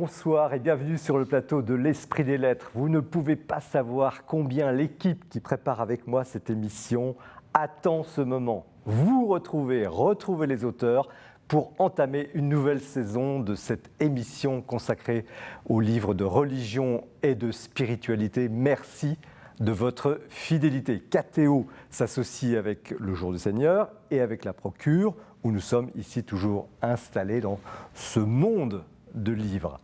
bonsoir et bienvenue sur le plateau de l'Esprit des Lettres. Vous ne pouvez pas savoir combien l'équipe qui prépare avec moi cette émission attend ce moment. Vous retrouvez les auteurs pour entamer une nouvelle saison de cette émission consacrée aux livres de religion et de spiritualité. Merci de votre fidélité. KTO s'associe avec le Jour du Seigneur et avec la Procure, où nous sommes ici toujours installés dans ce monde de livres.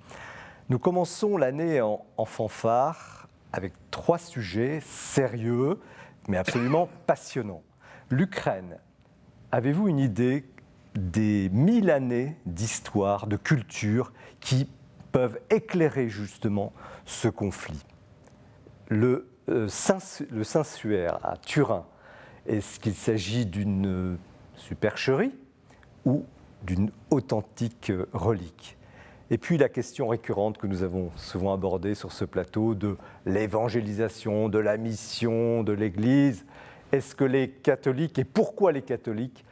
Nous commençons l'année en fanfare avec 3 sujets sérieux, mais absolument passionnants. L'Ukraine. Avez-vous une idée des 1000 années d'histoire, de culture qui peuvent éclairer justement ce conflit? Le Saint-Suaire à Turin, est-ce qu'il s'agit d'une supercherie ou d'une authentique relique? Et puis la question récurrente que nous avons souvent abordée sur ce plateau de l'évangélisation, de la mission de l'Église. Est-ce que les catholiques, et pourquoi les catholiques,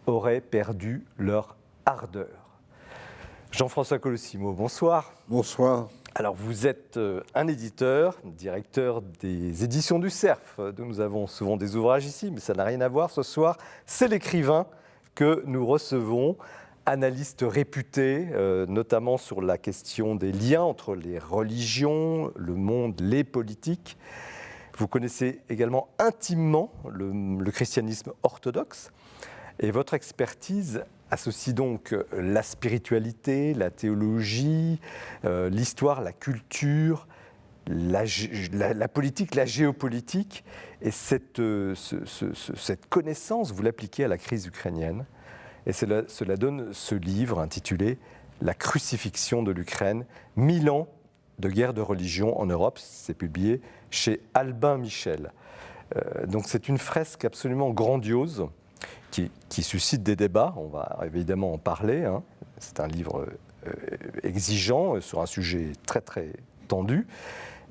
auraient perdu leur ardeur? Jean-François Colossimo, bonsoir. Bonsoir. Alors vous êtes un éditeur, directeur des éditions du Cerf, dont nous avons souvent des ouvrages ici, mais ça n'a rien à voir. Ce soir, c'est l'écrivain que nous recevons, analyste réputé, notamment sur la question des liens entre les religions, le monde, les politiques. Vous connaissez également intimement le christianisme orthodoxe, et votre expertise associe donc la spiritualité, la théologie, l'histoire, la culture, la politique, la géopolitique, et cette connaissance, vous l'appliquez à la crise ukrainienne. Et cela donne ce livre intitulé « La crucifixion de l'Ukraine, 1000 ans de guerre de religion en Europe ». C'est publié chez Albin Michel. Donc c'est une fresque absolument grandiose qui suscite des débats. On va évidemment en parler. C'est un livre exigeant sur un sujet très très tendu,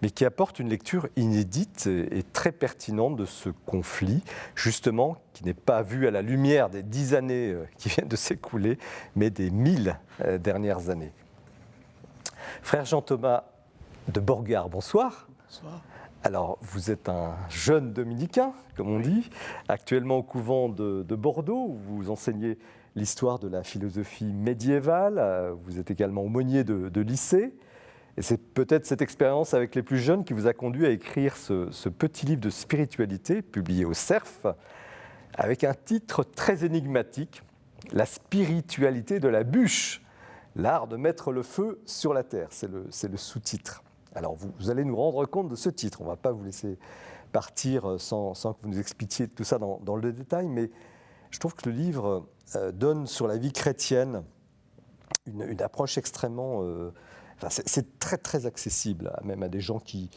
mais qui apporte une lecture inédite et très pertinente de ce conflit, justement, qui n'est pas vu à la lumière des 10 années qui viennent de s'écouler, mais des 1000 dernières années. Frère Jean-Thomas de Borgard, bonsoir. Bonsoir. Alors, vous êtes un jeune dominicain, comme on dit, actuellement au couvent de Bordeaux, où vous enseignez l'histoire de la philosophie médiévale. Vous êtes également aumônier de lycée. Et c'est peut-être cette expérience avec les plus jeunes qui vous a conduit à écrire ce petit livre de spiritualité, publié au Cerf, avec un titre très énigmatique, « La spiritualité de la bûche, l'art de mettre le feu sur la terre ». C'est le sous-titre. Alors vous allez nous rendre compte de ce titre. On ne va pas vous laisser partir sans que vous nous expliquiez tout ça dans le détail, mais je trouve que le livre donne sur la vie chrétienne une approche extrêmement... c'est très très accessible, même à des gens qui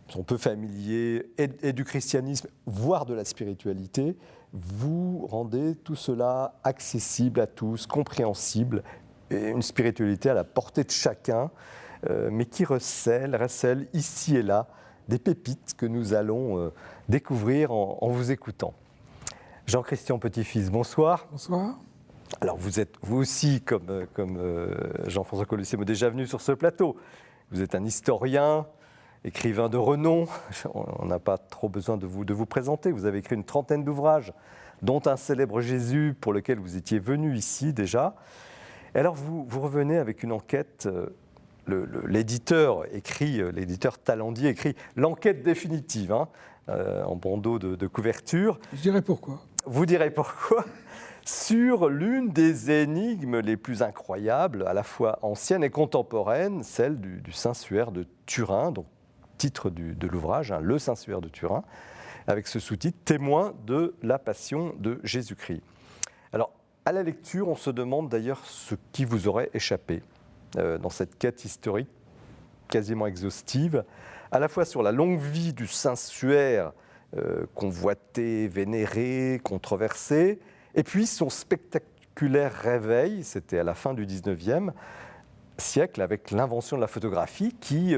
sont peu familiers et du christianisme, voire de la spiritualité. Vous rendez tout cela accessible à tous, compréhensible, et une spiritualité à la portée de chacun, mais qui recèle ici et là des pépites que nous allons découvrir en vous écoutant. Jean-Christian Petit-Fils, bonsoir. Bonsoir. Alors vous êtes, vous aussi, comme Jean-François Colossimo, déjà venu sur ce plateau. Vous êtes un historien, écrivain de renom. On n'a pas trop besoin de vous présenter. Vous avez écrit une trentaine d'ouvrages, dont un célèbre Jésus, pour lequel vous étiez venu ici déjà. Et alors vous revenez avec une enquête. L'éditeur Talandier écrit « L'enquête définitive », en bandeau de couverture. Je dirais pourquoi. Vous direz pourquoi. Sur l'une des énigmes les plus incroyables, à la fois ancienne et contemporaine, celle du Saint-Suaire de Turin, donc titre de l'ouvrage, le Saint-Suaire de Turin, avec ce sous-titre « Témoin de la passion de Jésus-Christ ». Alors, à la lecture, on se demande d'ailleurs ce qui vous aurait échappé dans cette quête historique quasiment exhaustive, à la fois sur la longue vie du Saint-Suaire, convoité, vénéré, controversé, et puis son spectaculaire réveil, c'était à la fin du 19e siècle, avec l'invention de la photographie qui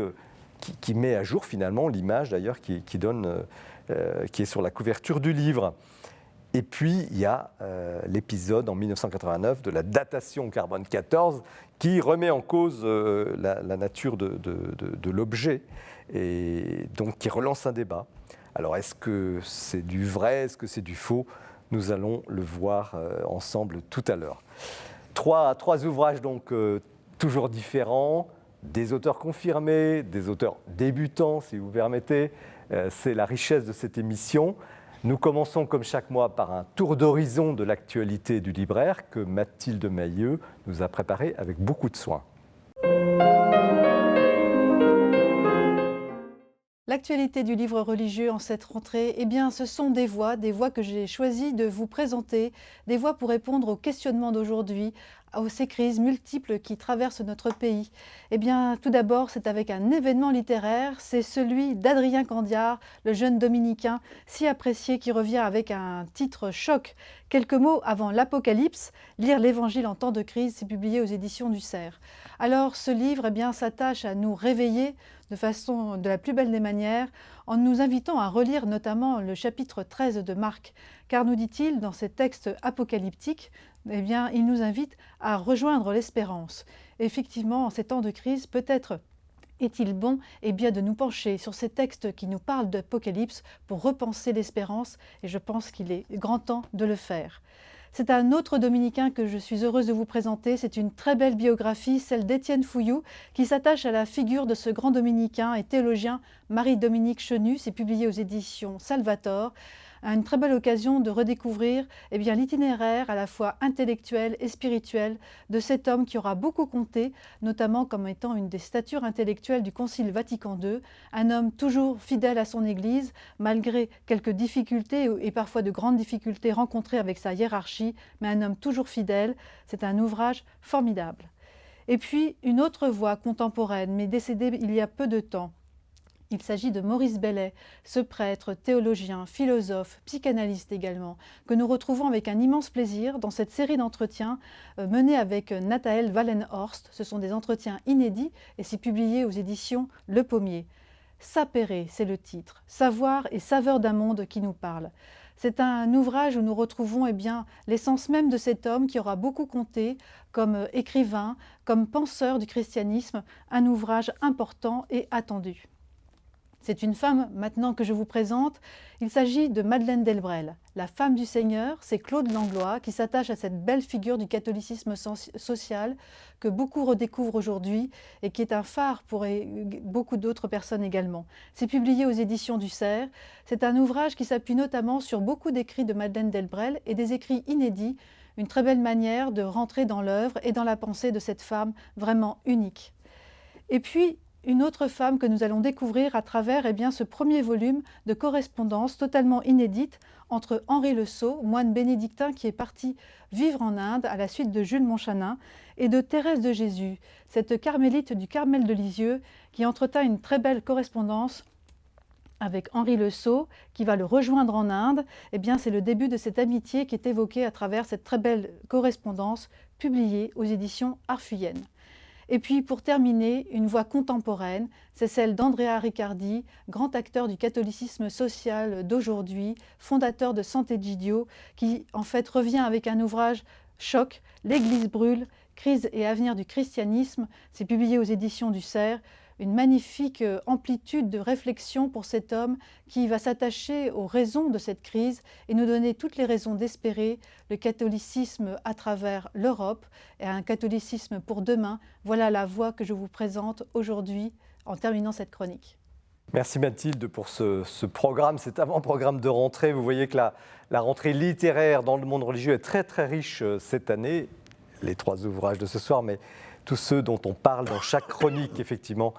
met à jour finalement l'image d'ailleurs qui est sur la couverture du livre. Et puis, il y a l'épisode en 1989 de la datation carbone 14 qui remet en cause la nature de l'objet et donc qui relance un débat. Alors, est-ce que c'est du vrai, est-ce que c'est du faux? Nous allons le voir ensemble tout à l'heure. Trois ouvrages donc toujours différents, des auteurs confirmés, des auteurs débutants, si vous permettez. C'est la richesse de cette émission. Nous commençons comme chaque mois par un tour d'horizon de l'actualité du libraire que Mathilde Mailleux nous a préparé avec beaucoup de soin. L'actualité du livre religieux en cette rentrée, eh bien, ce sont des voix que j'ai choisi de vous présenter, des voix pour répondre aux questionnements d'aujourd'hui, à ces crises multiples qui traversent notre pays. Eh bien, tout d'abord, c'est avec un événement littéraire, c'est celui d'Adrien Candiard, le jeune dominicain si apprécié qui revient avec un titre choc. Quelques mots avant l'Apocalypse, lire l'Évangile en temps de crise, c'est publié aux éditions du Cerf. Alors, ce livre, eh bien, s'attache à nous réveiller de la plus belle des manières, en nous invitant à relire notamment le chapitre 13 de Marc. Car nous dit-il, dans ces textes apocalyptiques, eh bien, il nous invite à rejoindre l'espérance. Effectivement, en ces temps de crise, peut-être est-il bon bien, de nous pencher sur ces textes qui nous parlent d'Apocalypse pour repenser l'espérance, et je pense qu'il est grand temps de le faire. C'est un autre dominicain que je suis heureuse de vous présenter. C'est une très belle biographie, celle d'Étienne Fouilloux, qui s'attache à la figure de ce grand dominicain et théologien Marie-Dominique Chenu. C'est publié aux éditions Salvator. Une très belle occasion de redécouvrir l'itinéraire à la fois intellectuel et spirituel de cet homme qui aura beaucoup compté, notamment comme étant une des statures intellectuelles du Concile Vatican II, un homme toujours fidèle à son Église, malgré quelques difficultés et parfois de grandes difficultés rencontrées avec sa hiérarchie, mais un homme toujours fidèle. C'est un ouvrage formidable. Et puis, une autre voix contemporaine, mais décédée il y a peu de temps. Il s'agit de Maurice Bellet, ce prêtre, théologien, philosophe, psychanalyste également, que nous retrouvons avec un immense plaisir dans cette série d'entretiens menée avec Nathaël Wallenhorst. Ce sont des entretiens inédits et c'est publié aux éditions Le Pommier. Sapere, c'est le titre, Savoir et saveur d'un monde qui nous parle. C'est un ouvrage où nous retrouvons l'essence même de cet homme qui aura beaucoup compté comme écrivain, comme penseur du christianisme, un ouvrage important et attendu. C'est une femme maintenant que je vous présente. Il s'agit de Madeleine Delbrel. La femme du Seigneur, c'est Claude Langlois qui s'attache à cette belle figure du catholicisme social que beaucoup redécouvrent aujourd'hui et qui est un phare pour beaucoup d'autres personnes également. C'est publié aux éditions du Cerf. C'est un ouvrage qui s'appuie notamment sur beaucoup d'écrits de Madeleine Delbrel et des écrits inédits, une très belle manière de rentrer dans l'œuvre et dans la pensée de cette femme vraiment unique. Et puis, une autre femme que nous allons découvrir à travers ce premier volume de correspondance totalement inédite entre Henri Le Sceau, moine bénédictin qui est parti vivre en Inde à la suite de Jules Monchanin, et de Thérèse de Jésus, cette carmélite du Carmel de Lisieux qui entretint une très belle correspondance avec Henri Le Sceau, qui va le rejoindre en Inde. C'est le début de cette amitié qui est évoquée à travers cette très belle correspondance publiée aux éditions Arfuyennes. Et puis, pour terminer, une voix contemporaine, c'est celle d'Andrea Riccardi, grand acteur du catholicisme social d'aujourd'hui, fondateur de Sant'Egidio, qui en fait revient avec un ouvrage choc, L'Église brûle, crise et avenir du christianisme. C'est publié aux éditions du Cerf. Une magnifique amplitude de réflexion pour cet homme qui va s'attacher aux raisons de cette crise et nous donner toutes les raisons d'espérer le catholicisme à travers l'Europe et un catholicisme pour demain. Voilà la voie que je vous présente aujourd'hui en terminant cette chronique. Merci Mathilde pour ce programme, cet avant-programme de rentrée. Vous voyez que la rentrée littéraire dans le monde religieux est très très riche cette année. Les 3 ouvrages de ce soir, mais tous ceux dont on parle dans chaque chronique, effectivement,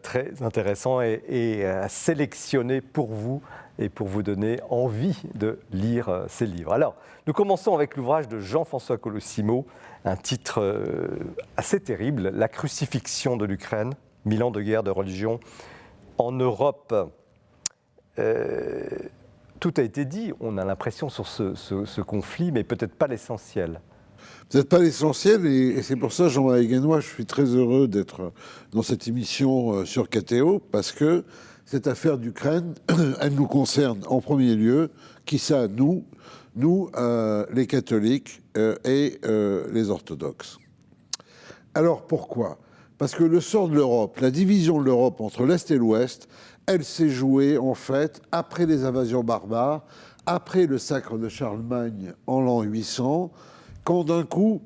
très intéressant et sélectionné pour vous et pour vous donner envie de lire ces livres. Alors, nous commençons avec l'ouvrage de Jean-François Colosimo, un titre assez terrible, La crucifixion de l'Ukraine, 1000 ans de guerre de religion en Europe. Tout a été dit, on a l'impression sur ce conflit, mais peut-être pas l'essentiel. Peut-être pas l'essentiel, et c'est pour ça, Jean-Marie Guénois, je suis très heureux d'être dans cette émission sur KTO, parce que cette affaire d'Ukraine, elle nous concerne en premier lieu, qui ça, nous, nous, les catholiques et les orthodoxes. Alors pourquoi ? Parce que le sort de l'Europe, la division de l'Europe entre l'Est et l'Ouest, elle s'est jouée en fait après les invasions barbares, après le sacre de Charlemagne en l'an 800, quand d'un coup,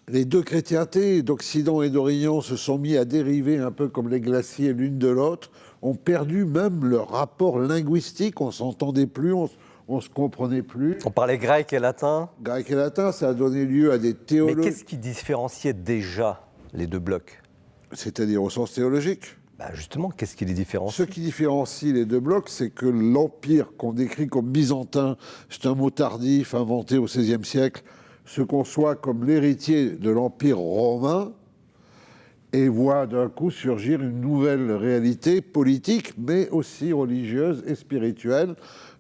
les deux chrétientés d'Occident et d'Orient se sont mis à dériver un peu comme les glaciers l'une de l'autre, ont perdu même leur rapport linguistique, on ne s'entendait plus, on ne se comprenait plus. On parlait grec et latin. Grec et latin, ça a donné lieu à des Mais théologies. qu'est-ce qui différenciait déjà les deux blocs ? C'est-à-dire au sens théologique. Justement, qu'est-ce qui les différencie ? Ce qui différencie les deux blocs, c'est que l'empire qu'on décrit comme byzantin, c'est un mot tardif inventé au XVIe siècle, se conçoit comme l'héritier de l'empire romain et voit d'un coup surgir une nouvelle réalité politique, mais aussi religieuse et spirituelle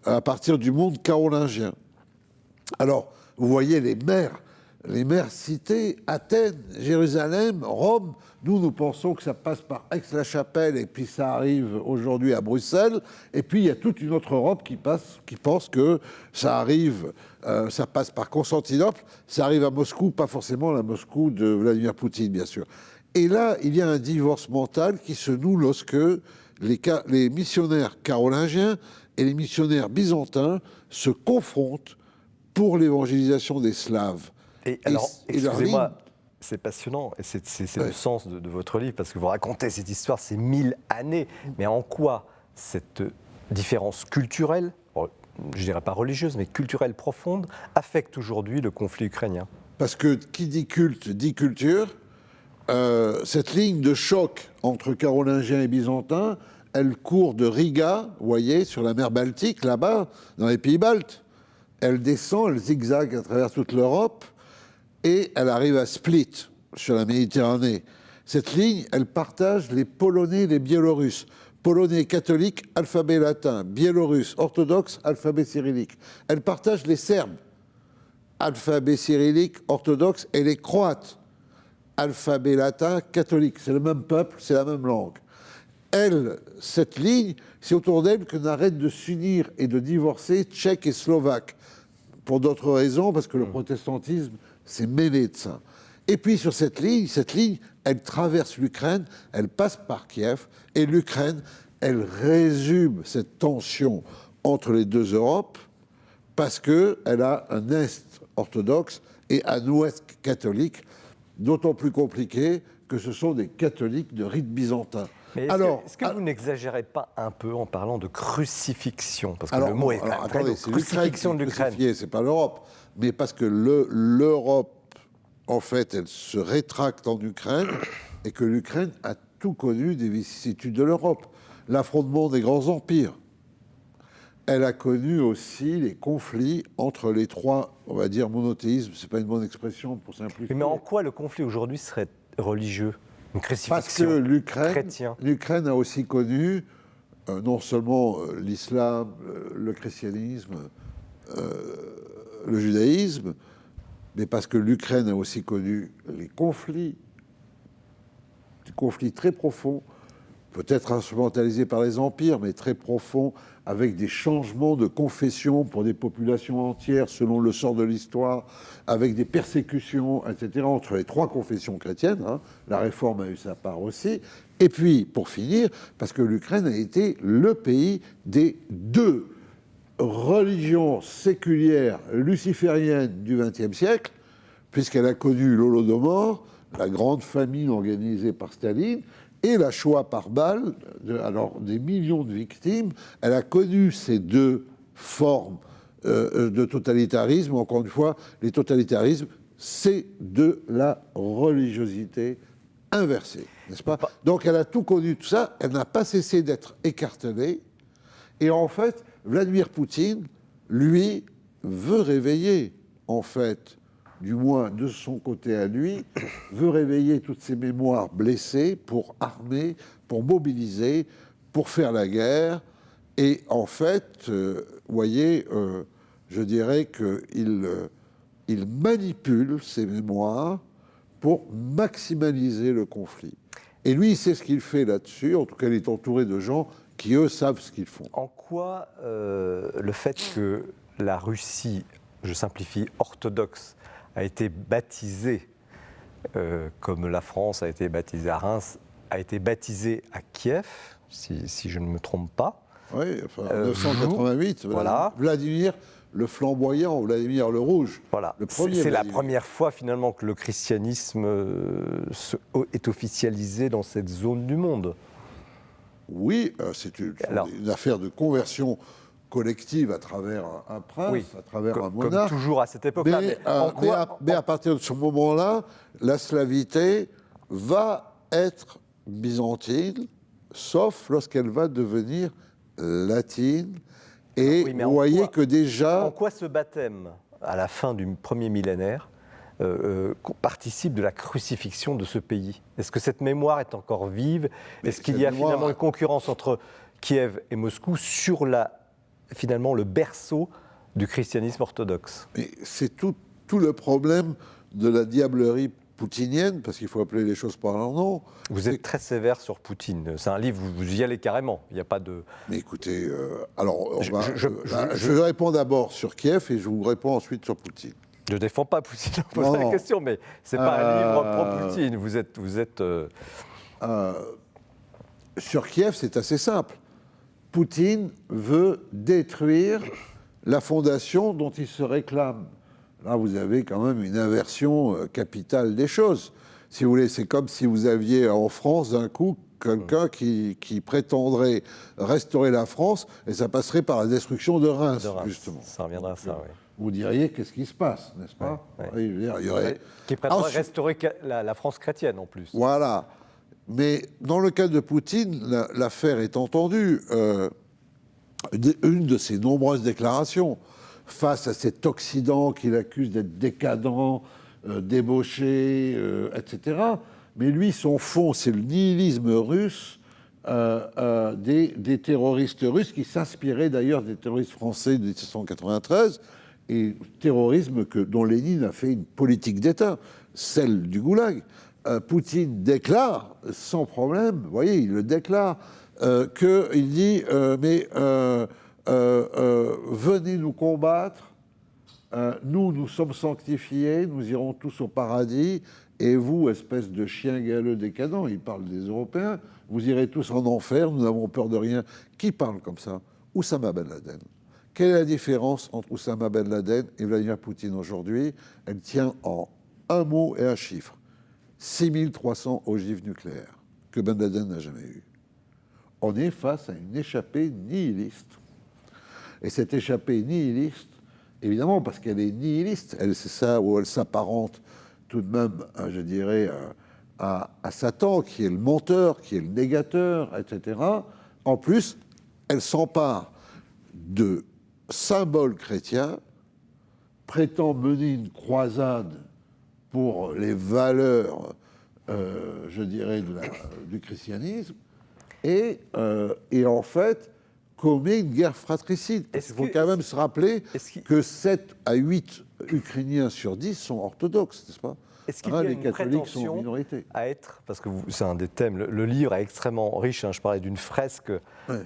à partir du monde carolingien. Alors, vous voyez les mères citées, Athènes, Jérusalem, Rome. Nous pensons que ça passe par Aix-la-Chapelle et puis ça arrive aujourd'hui à Bruxelles. Et puis il y a toute une autre Europe qui pense que ça arrive, ça passe par Constantinople, ça arrive à Moscou, pas forcément la Moscou de Vladimir Poutine, bien sûr. Et là, il y a un divorce mental qui se noue lorsque les missionnaires carolingiens et les missionnaires byzantins se confrontent pour l'évangélisation des Slaves. Et alors, excusez-moi, c'est passionnant, et c'est le sens de votre livre, parce que vous racontez cette histoire, c'est 1000 années. Mais en quoi cette différence culturelle, je dirais pas religieuse, mais culturelle profonde, affecte aujourd'hui le conflit ukrainien ? Parce que qui dit culte, dit culture. Cette ligne de choc entre carolingiens et byzantins, elle court de Riga, vous voyez, sur la mer Baltique, là-bas, dans les pays baltes. Elle descend, elle zigzague à travers toute l'Europe, et elle arrive à Split, sur la Méditerranée. Cette ligne, elle partage les Polonais et les Biélorusses. Polonais catholiques, alphabet latin. Biélorusses, orthodoxes, alphabet cyrillique. Elle partage les Serbes, alphabet cyrillique, orthodoxe, et les Croates, alphabet latin, catholique. C'est le même peuple, c'est la même langue. Elle, cette ligne, c'est autour d'elle que n'arrêtent de s'unir et de divorcer Tchèques et Slovaques. Pour d'autres raisons, parce que le protestantisme s'est mêlé de ça. Et puis sur cette ligne, elle traverse l'Ukraine, elle passe par Kiev, et l'Ukraine, elle résume cette tension entre les deux Europes, parce qu'elle a un Est orthodoxe et un Ouest catholique, d'autant plus compliqué que ce sont des catholiques de rite byzantin. Mais est-ce que vous n'exagérez pas un peu en parlant de crucifixion ? Parce que le mot est attendez, c'est crucifixion de l'Ukraine. C'est pas l'Europe. Mais parce que l'Europe, en fait, elle se rétracte en Ukraine et que l'Ukraine a tout connu des vicissitudes de l'Europe. L'affrontement des grands empires. Elle a connu aussi les conflits entre les trois, on va dire, monothéismes. C'est pas une bonne expression pour simplifier. Mais en quoi le conflit aujourd'hui serait religieux ? Une crucifixion. Parce que l'Ukraine a aussi connu non seulement l'islam, le christianisme, le judaïsme, mais parce que l'Ukraine a aussi connu les conflits, des conflits très profonds, peut-être instrumentalisés par les empires, mais très profonds, avec des changements de confession pour des populations entières selon le sort de l'histoire, avec des persécutions, etc., entre les trois confessions chrétiennes. La Réforme a eu sa part aussi. Et puis, pour finir, parce que l'Ukraine a été le pays des deux religions séculières lucifériennes du XXe siècle, puisqu'elle a connu l'Holodomor, la grande famine organisée par Staline, et la Shoah par balle, alors des millions de victimes. Elle a connu ces deux formes de totalitarisme. Encore une fois, les totalitarismes, c'est de la religiosité inversée, n'est-ce pas ? Donc elle a tout connu, tout ça. Elle n'a pas cessé d'être écartelée. Et en fait, Vladimir Poutine, lui, veut réveiller, en fait, du moins de son côté à lui, veut réveiller toutes ces mémoires blessées pour armer, pour mobiliser, pour faire la guerre. Et en fait, vous voyez, je dirais qu'il manipule ces mémoires pour maximaliser le conflit. Et lui, il sait ce qu'il fait là-dessus. En tout cas, il est entouré de gens qui, eux, savent ce qu'ils font. En quoi le fait que la Russie, je simplifie, orthodoxe, a été baptisée, comme la France a été baptisée à Reims, a été baptisée à Kiev, si je ne me trompe pas. Oui, enfin, en 988, voilà. Vladimir le flamboyant, Vladimir le rouge. Voilà. Le premier c'est la première fois finalement que le christianisme est officialisé dans cette zone du monde. Oui, c'est une affaire de conversion collective à travers un prince, à travers un monarque. Comme toujours à cette époque-là. Mais à partir de ce moment-là, la slavité va être byzantine, sauf lorsqu'elle va devenir latine. Et vous voyez que déjà... En quoi ce baptême, à la fin du premier millénaire, participe de la crucifixion de ce pays? Est-ce que cette mémoire est encore vive? Est-ce qu'il y a finalement une concurrence entre Kiev et Moscou sur finalement le berceau du christianisme orthodoxe? C'est tout le problème de la diablerie poutinienne, parce qu'il faut appeler les choses par leur nom. Vous êtes très sévère sur Poutine. C'est un livre où vous y allez carrément. Il n'y a pas de... Mais écoutez, je réponds d'abord sur Kiev et je vous réponds ensuite sur Poutine. Je ne défends pas Poutine en posant la question, mais ce n'est pas un livre pro-Poutine. Vous êtes Sur Kiev, c'est assez simple. Poutine veut détruire la fondation dont il se réclame. Là, vous avez quand même une inversion capitale des choses. Si vous voulez, c'est comme si vous aviez en France, d'un coup, quelqu'un qui prétendrait restaurer la France, et ça passerait par la destruction de Reims, justement. Ça reviendra à ça, oui. Vous diriez, qu'est-ce qui se passe, n'est-ce pas? Oui, je veux dire, il y aurait... Qui prétendrait restaurer la France chrétienne, en plus. Voilà. Mais dans le cas de Poutine, l'affaire est entendue. Une de ses nombreuses déclarations face à cet Occident qu'il accuse d'être décadent, débauché, etc. Mais lui, son fond, c'est le nihilisme russe des terroristes russes qui s'inspiraient d'ailleurs des terroristes français de 1793, et terrorisme dont Lénine a fait une politique d'État, celle du goulag. Poutine déclare, sans problème, vous voyez, il le déclare, qu'il dit venez nous combattre, nous sommes sanctifiés, nous irons tous au paradis, et vous, espèce de chien galeux décadent, il parle des Européens, vous irez tous en enfer, nous n'avons peur de rien. Qui parle comme ça? Oussama Ben Laden. Quelle est la différence entre Oussama Ben Laden et Vladimir Poutine aujourd'hui? Elle tient en un mot et un chiffre. 6300 ogives nucléaires que Ben Laden n'a jamais eues. On est face à une échappée nihiliste. Et cette échappée nihiliste, évidemment, parce qu'elle est nihiliste, c'est ça où elle s'apparente tout de même, je dirais, à Satan, qui est le menteur, qui est le négateur, etc. En plus, elle s'empare de symboles chrétiens, prétend mener une croisade pour les valeurs, je dirais, du christianisme, et en fait, commet une guerre fratricide. Il faut quand même se rappeler que 7 à 8 Ukrainiens sur 10 sont orthodoxes, n'est-ce pas? Est-ce qu'il y a les une catholiques sont en prétention minorité à être, parce que c'est un des thèmes, le livre est extrêmement riche, je parlais d'une fresque, ouais.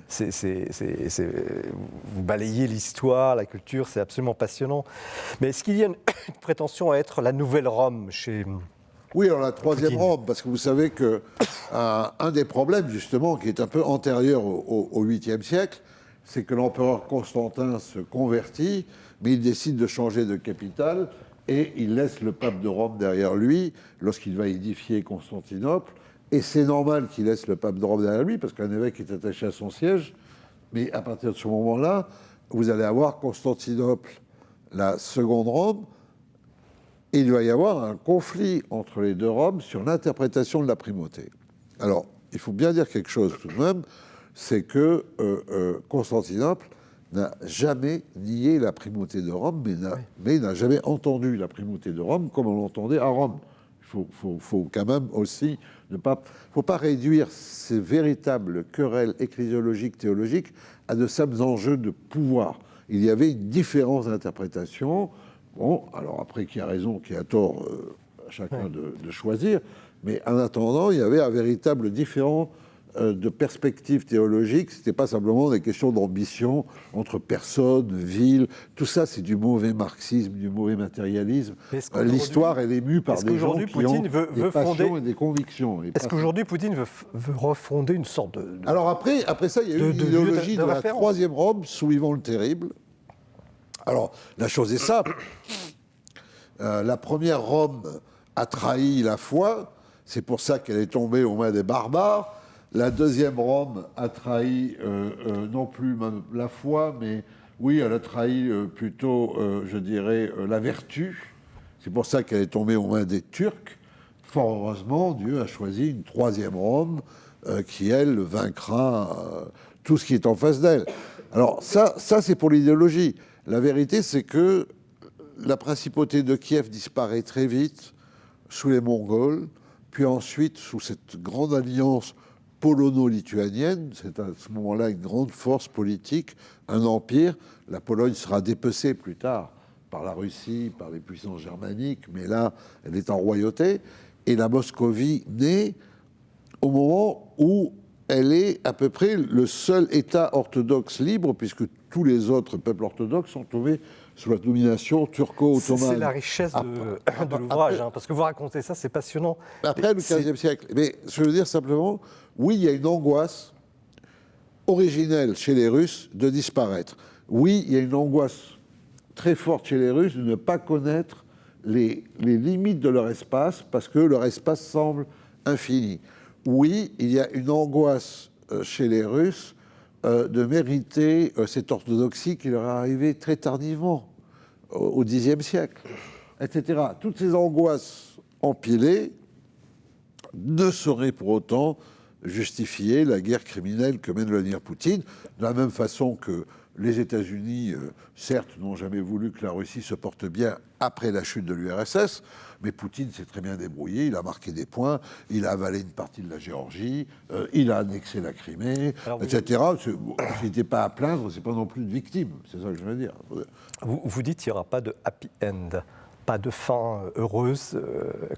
Vous balayez l'histoire, la culture, c'est absolument passionnant. Mais est-ce qu'il y a une prétention à être la nouvelle Rome chez... Oui, alors la troisième Rome, parce que vous savez que un des problèmes, justement, qui est un peu antérieur au 8e siècle, c'est que l'empereur Constantin se convertit, mais il décide de changer de capitale, et il laisse le pape de Rome derrière lui lorsqu'il va édifier Constantinople. Et c'est normal qu'il laisse le pape de Rome derrière lui, parce qu'un évêque est attaché à son siège. Mais à partir de ce moment-là, vous allez avoir Constantinople, la seconde Rome, et il va y avoir un conflit entre les deux Roms sur l'interprétation de la primauté. Alors, il faut bien dire quelque chose tout de même, c'est que Constantinople n'a jamais nié la primauté de Rome, mais n'a jamais entendu la primauté de Rome comme on l'entendait à Rome. Il faut quand même aussi ne faut pas réduire ces véritables querelles ecclésiologiques, théologiques, à de simples enjeux de pouvoir. Il y avait une différence d'interprétation. Bon, alors après, qui a raison, qui a tort, à chacun de choisir. Mais en attendant, il y avait un véritable différent de perspective théologique, ce n'était pas simplement des questions d'ambition entre personnes, villes, tout ça c'est du mauvais marxisme, du mauvais matérialisme. L'histoire elle est mue par des gens qui Poutine ont des passions et des convictions. Est-ce qu'aujourd'hui Poutine veut refonder une sorte de... Alors après ça, il y a eu l'idéologie de la troisième Rome sous Ivan le Terrible. Alors la chose est simple, la première Rome a trahi la foi, c'est pour ça qu'elle est tombée aux mains des barbares. La deuxième Rome a trahi non plus la foi, mais oui, elle a trahi plutôt, je dirais, la vertu. C'est pour ça qu'elle est tombée aux mains des Turcs. Fort heureusement, Dieu a choisi une troisième Rome qui, elle, vaincra tout ce qui est en face d'elle. Alors ça c'est pour l'idéologie. La vérité, c'est que la principauté de Kiev disparaît très vite sous les Mongols, puis ensuite sous cette grande alliance polono-lituanienne, c'est à ce moment-là une grande force politique, un empire. La Pologne sera dépecée plus tard par la Russie, par les puissances germaniques, mais là, elle est en royauté. Et la Moscovie naît au moment où elle est à peu près le seul État orthodoxe libre, puisque tous les autres peuples orthodoxes sont tombés sous la domination turco-ottomane. C'est la richesse de l'ouvrage, parce que vous racontez ça, c'est passionnant. Après le XVe siècle. Mais je veux dire simplement, oui, il y a une angoisse originelle chez les Russes de disparaître. Oui, il y a une angoisse très forte chez les Russes de ne pas connaître les limites de leur espace, parce que leur espace semble infini. Oui, il y a une angoisse chez les Russes de mériter cette orthodoxie qui leur est arrivée très tardivement, au Xe siècle, etc. Toutes ces angoisses empilées ne sauraient pour autant justifier la guerre criminelle que mène Vladimir Poutine, de la même façon que les États-Unis, certes, n'ont jamais voulu que la Russie se porte bien après la chute de l'URSS, mais Poutine s'est très bien débrouillé, il a marqué des points, il a avalé une partie de la Géorgie, il a annexé la Crimée, etc. S'il n'était pas à plaindre, c'est pas non plus une victime, c'est ça que je veux dire. Vous dites qu'il n'y aura pas de happy end, pas de fin heureuse.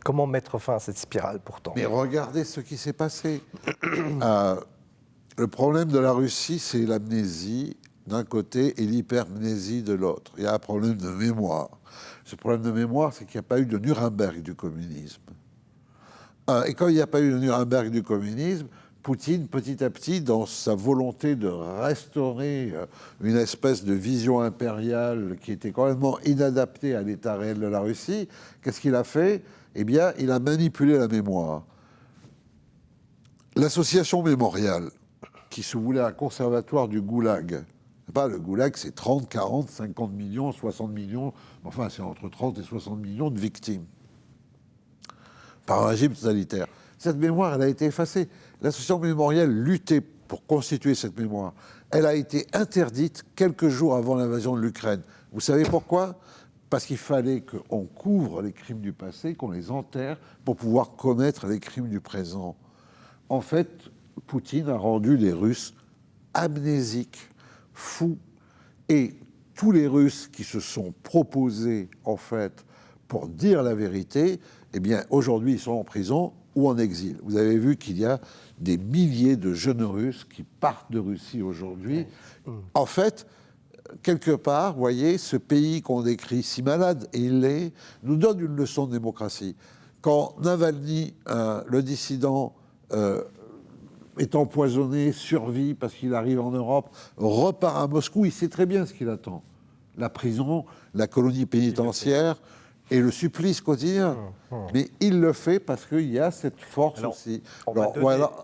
Comment mettre fin à cette spirale pourtant ? Mais regardez ce qui s'est passé. Le problème de la Russie, c'est l'amnésie d'un côté et l'hypermnésie de l'autre. Il y a un problème de mémoire. Ce problème de mémoire, c'est qu'il n'y a pas eu de Nuremberg du communisme. Et quand il n'y a pas eu de Nuremberg du communisme, Poutine, petit à petit, dans sa volonté de restaurer une espèce de vision impériale qui était complètement inadaptée à l'état réel de la Russie, qu'est-ce qu'il a fait ? Eh bien, il a manipulé la mémoire. L'association mémoriale, qui se voulait un conservatoire du goulag. Pas, le goulag, c'est 30, 40, 50 millions, 60 millions, enfin, c'est entre 30 et 60 millions de victimes par un régime totalitaire. Cette mémoire, elle a été effacée. L'association mémorielle luttait pour constituer cette mémoire. Elle a été interdite quelques jours avant l'invasion de l'Ukraine. Vous savez pourquoi ? Parce qu'il fallait qu'on couvre les crimes du passé, qu'on les enterre pour pouvoir commettre les crimes du présent. En fait, Poutine a rendu les Russes amnésiques, fous, et tous les Russes qui se sont proposés, en fait, pour dire la vérité, eh bien, aujourd'hui, ils sont en prison ou en exil. Vous avez vu qu'il y a des milliers de jeunes Russes qui partent de Russie aujourd'hui. En fait, quelque part, vous voyez, ce pays qu'on décrit si malade, et il l'est, nous donne une leçon de démocratie. Quand Navalny, le dissident, est empoisonné, survit parce qu'il arrive en Europe, repart à Moscou, il sait très bien ce qu'il attend. La prison, la colonie pénitentiaire et le supplice quotidien. Mais il le fait parce qu'il y a cette force aussi.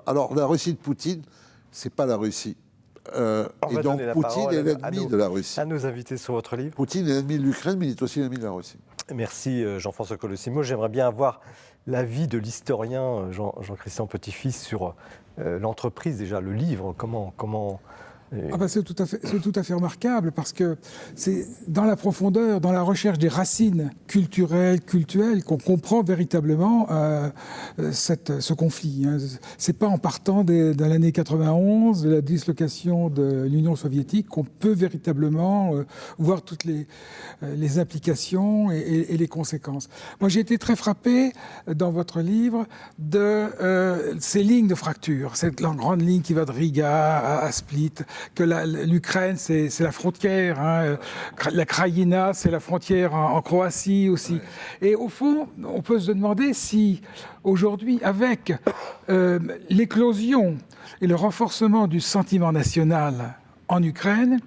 Alors, la Russie de Poutine, c'est pas la Russie. Et donc Poutine est l'ennemi de la Russie. À nos invités sur votre livre. Poutine est l'ennemi de l'Ukraine, mais il est aussi l'ennemi de la Russie. Merci Jean-François Colossimo. J'aimerais bien avoir l'avis de l'historien Jean-Christian Petit-Fils sur l'entreprise, déjà le livre. Comment C'est tout à fait remarquable parce que c'est dans la profondeur, dans la recherche des racines culturelles, cultuelles, qu'on comprend véritablement ce conflit. C'est pas en partant de l'année 91, de la dislocation de l'Union soviétique, qu'on peut véritablement voir toutes les implications et les conséquences. Moi, j'ai été très frappé dans votre livre de ces lignes de fracture, cette grande ligne qui va de Riga à Split, que l'Ukraine, c'est la frontière, la Krajina, c'est la frontière en Croatie aussi. Ouais. Et au fond, on peut se demander si, aujourd'hui, avec l'éclosion et le renforcement du sentiment national en Ukraine,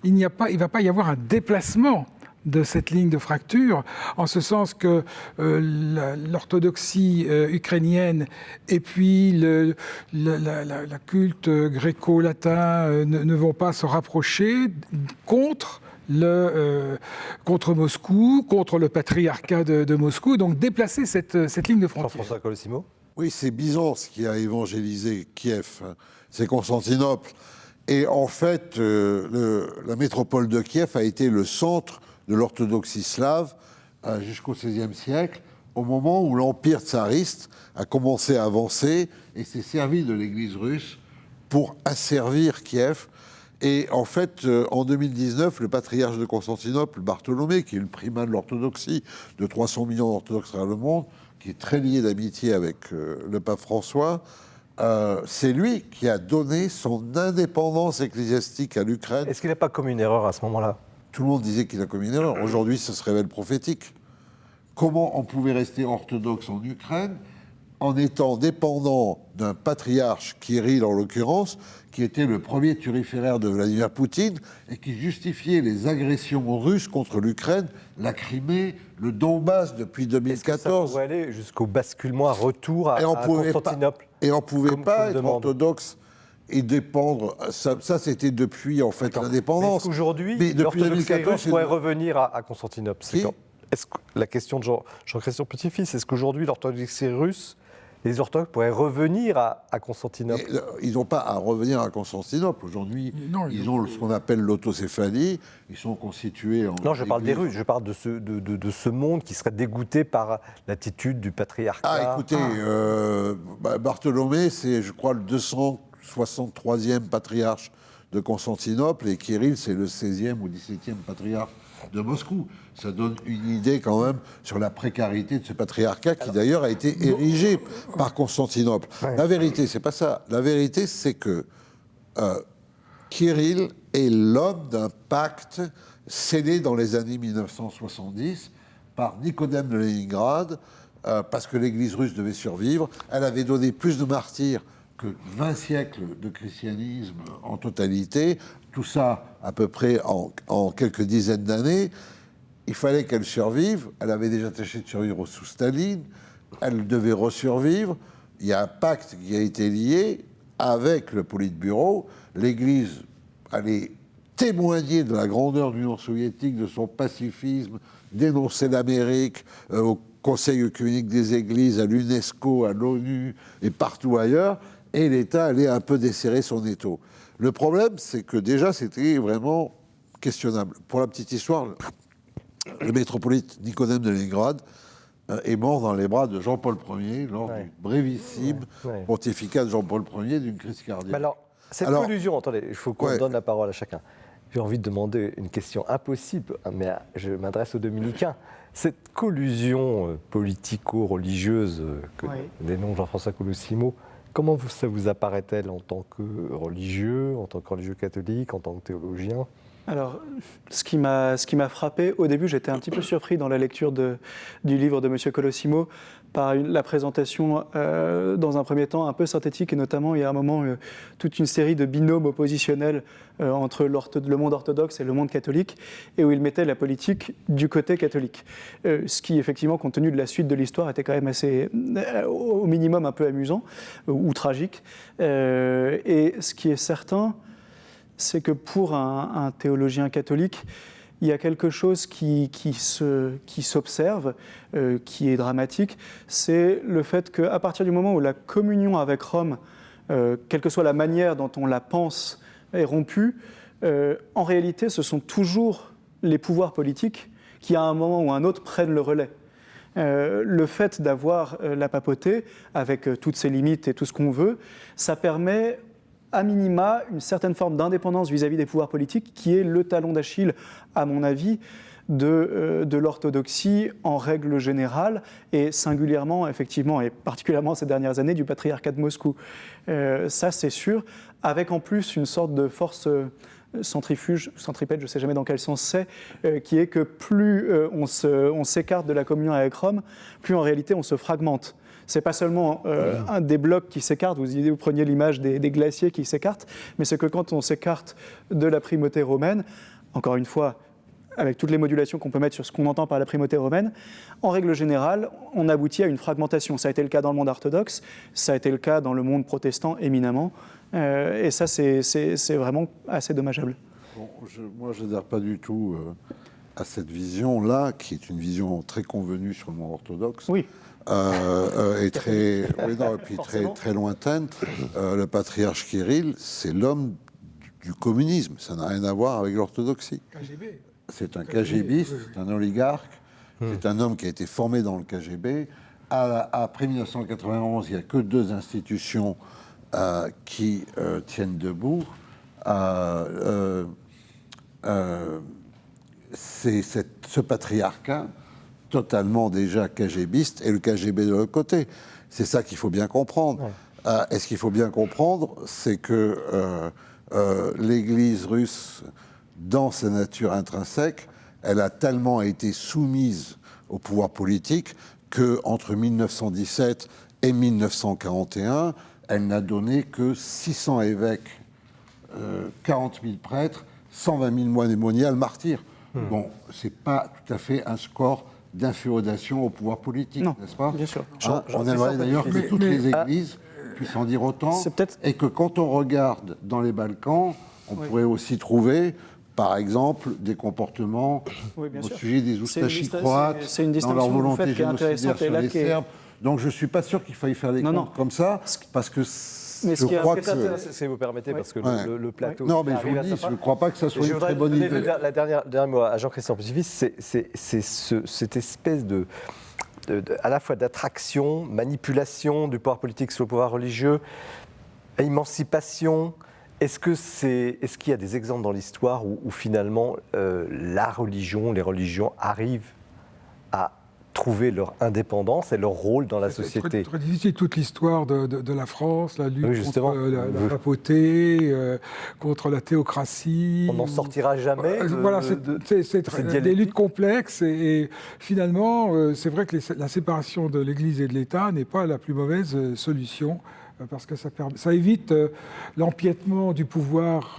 il ne va pas y avoir un déplacement de cette ligne de fracture, en ce sens que l'orthodoxie ukrainienne et puis la culte gréco-latin ne vont pas se rapprocher contre Moscou, contre le patriarcat de Moscou, donc déplacer cette ligne de frontière. Jean-François Colosimo ? Oui, c'est Byzance qui a évangélisé Kiev, c'est Constantinople. Et en fait, la métropole de Kiev a été le centre de l'orthodoxie slave jusqu'au XVIe siècle, au moment où l'empire tsariste a commencé à avancer et s'est servi de l'église russe pour asservir Kiev. Et en fait, en 2019, le patriarche de Constantinople, Bartholomé, qui est le primat de l'orthodoxie, de 300 millions d'orthodoxes dans le monde, qui est très lié d'amitié avec le pape François, c'est lui qui a donné son indépendance ecclésiastique à l'Ukraine. Est-ce qu'il n'a pas commis une erreur à ce moment-là ? Tout le monde disait qu'il a commis une erreur. Aujourd'hui, ça se révèle prophétique. Comment on pouvait rester orthodoxe en Ukraine en étant dépendant d'un patriarche, Kirill en l'occurrence, qui était le premier turiféraire de Vladimir Poutine et qui justifiait les agressions russes contre l'Ukraine, la Crimée, le Donbass depuis 2014. Est-ce que ça pourrait aller jusqu'au basculement, retour à Constantinople ? Et on ne pouvait pas être orthodoxe et dépendre. Ça c'était depuis en fait l'indépendance. Est-ce qu'aujourd'hui, l'orthodoxie russe pourrait revenir à Constantinople ? Est-ce que la question de Jean-Christian Petit-Fils, est-ce qu'aujourd'hui l'orthodoxie russe, les orthodoxes pourraient revenir à Constantinople ? Ils n'ont pas à revenir à Constantinople. Aujourd'hui, ils ont ce qu'on appelle l'autocéphalie. Ils sont constitués en... Non, je parle des Russes. Je parle de ce monde qui serait dégoûté par l'attitude du patriarcat. Ah, écoutez, Bartholomé, c'est, je crois, le 263e patriarche de Constantinople, et Kirill, c'est le 16e ou 17e patriarche de Moscou. Ça donne une idée quand même sur la précarité de ce patriarcat qui d'ailleurs a été érigé par Constantinople. Ouais. La vérité, c'est pas ça. La vérité, c'est que Kirill est l'homme d'un pacte scellé dans les années 1970 par Nicodème de Léningrad, parce que l'Église russe devait survivre. Elle avait donné plus de martyrs que 20 siècles de christianisme en totalité, tout ça à peu près en quelques dizaines d'années. Il fallait qu'elle survive. Elle avait déjà tâché de survivre sous Staline. Elle devait resurvivre. Il y a un pacte qui a été lié avec le Politburo. L'Église allait témoigner de la grandeur de l'Union soviétique, de son pacifisme, dénoncer l'Amérique au Conseil œcuménique des Églises, à l'UNESCO, à l'ONU et partout ailleurs. Et l'État allait un peu desserrer son étau. Le problème, c'est que déjà, c'était vraiment questionnable. Pour la petite histoire, le métropolite Nicodème de Léningrad est mort dans les bras de Jean-Paul Ier lors du brévissime pontificat de Jean-Paul Ier d'une crise cardiaque. Mais alors, collusion, attendez, il faut qu'on donne la parole à chacun. J'ai envie de demander une question impossible, mais je m'adresse aux Dominicains. Cette collusion politico-religieuse que dénonce Jean-François Colosimo, comment ça vous apparaît-elle en tant que religieux catholique, en tant que théologien ? Alors, ce qui m'a frappé, au début, j'étais un petit peu surpris dans la lecture du livre de M. Colosimo par la présentation, dans un premier temps, un peu synthétique, et notamment, il y a un moment, toute une série de binômes oppositionnels entre le monde orthodoxe et le monde catholique, et où il mettait la politique du côté catholique. Ce qui, effectivement, compte tenu de la suite de l'histoire, était quand même assez, au minimum, un peu amusant, ou tragique. Et ce qui est certain, c'est que pour un théologien catholique, il y a quelque chose qui s'observe, qui est dramatique, c'est le fait qu'à partir du moment où la communion avec Rome, quelle que soit la manière dont on la pense, est rompu, en réalité, ce sont toujours les pouvoirs politiques qui, à un moment ou à un autre, prennent le relais. Le fait d'avoir la papauté, avec toutes ses limites et tout ce qu'on veut, ça permet à minima une certaine forme d'indépendance vis-à-vis des pouvoirs politiques, qui est le talon d'Achille, à mon avis, de l'orthodoxie en règle générale, et singulièrement, effectivement, et particulièrement ces dernières années, du patriarcat de Moscou. Ça, c'est sûr, avec en plus une sorte de force centrifuge, centripète, je ne sais jamais dans quel sens c'est, qui est que plus on s'écarte de la communion avec Rome, plus en réalité on se fragmente. Ce n'est pas seulement un des blocs qui s'écartent, vous preniez l'image des glaciers qui s'écartent, mais c'est que quand on s'écarte de la primauté romaine, encore une fois, avec toutes les modulations qu'on peut mettre sur ce qu'on entend par la primauté romaine, en règle générale, on aboutit à une fragmentation. Ça a été le cas dans le monde orthodoxe, ça a été le cas dans le monde protestant éminemment, et ça, c'est vraiment assez dommageable. Bon, moi, je n'adhère pas du tout à cette vision-là, qui est une vision très convenue sur le monde orthodoxe. Oui. Et très lointaine. Le patriarche Kirill, c'est l'homme du communisme. Ça n'a rien à voir avec l'orthodoxie. KGB. C'est un KGBiste, c'est un oligarque, c'est un homme qui a été formé dans le KGB. Après 1991, il n'y a que 2 institutions qui tiennent debout. C'est ce patriarcat totalement déjà KGBiste et le KGB de l'autre côté. C'est ça qu'il faut bien comprendre. Ouais. Et ce qu'il faut bien comprendre, c'est que l'Église russe, dans sa nature intrinsèque, elle a tellement été soumise au pouvoir politique qu'entre 1917 et 1941, elle n'a donné que 600 évêques, 40 000 prêtres, 120 000 moines et moniales martyrs. Bon, c'est pas tout à fait un score d'inféodation au pouvoir politique, n'est-ce pas ? Bien sûr. On aimerait d'ailleurs que toutes les églises puissent en dire autant, et que quand on regarde dans les Balkans, on pourrait aussi trouver, par exemple, des comportements au sujet des oustachis croates, dans leur volonté génocidaire sur les Serbes. Donc je ne suis pas sûr qu'il faille faire des comptes comme ça, parce que je crois que... Si vous permettez, parce que le plateau... Non, mais je vous dis, je ne crois pas que ça soit une très bonne idée. La dernière mot à Jean-Christian Petit-Fils, c'est cette espèce de à la fois d'attraction, manipulation du pouvoir politique sur le pouvoir religieux, émancipation. Est-ce qu'il y a des exemples dans l'histoire où finalement la religion, les religions arrivent à trouver leur indépendance et leur rôle dans la société? C'est très difficile, toute l'histoire de la France, la lutte contre la papauté, contre la théocratie. On n'en sortira jamais. Voilà, c'est des luttes complexes et finalement, c'est vrai que la séparation de l'Église et de l'État n'est pas la plus mauvaise solution, parce que ça évite l'empiètement du pouvoir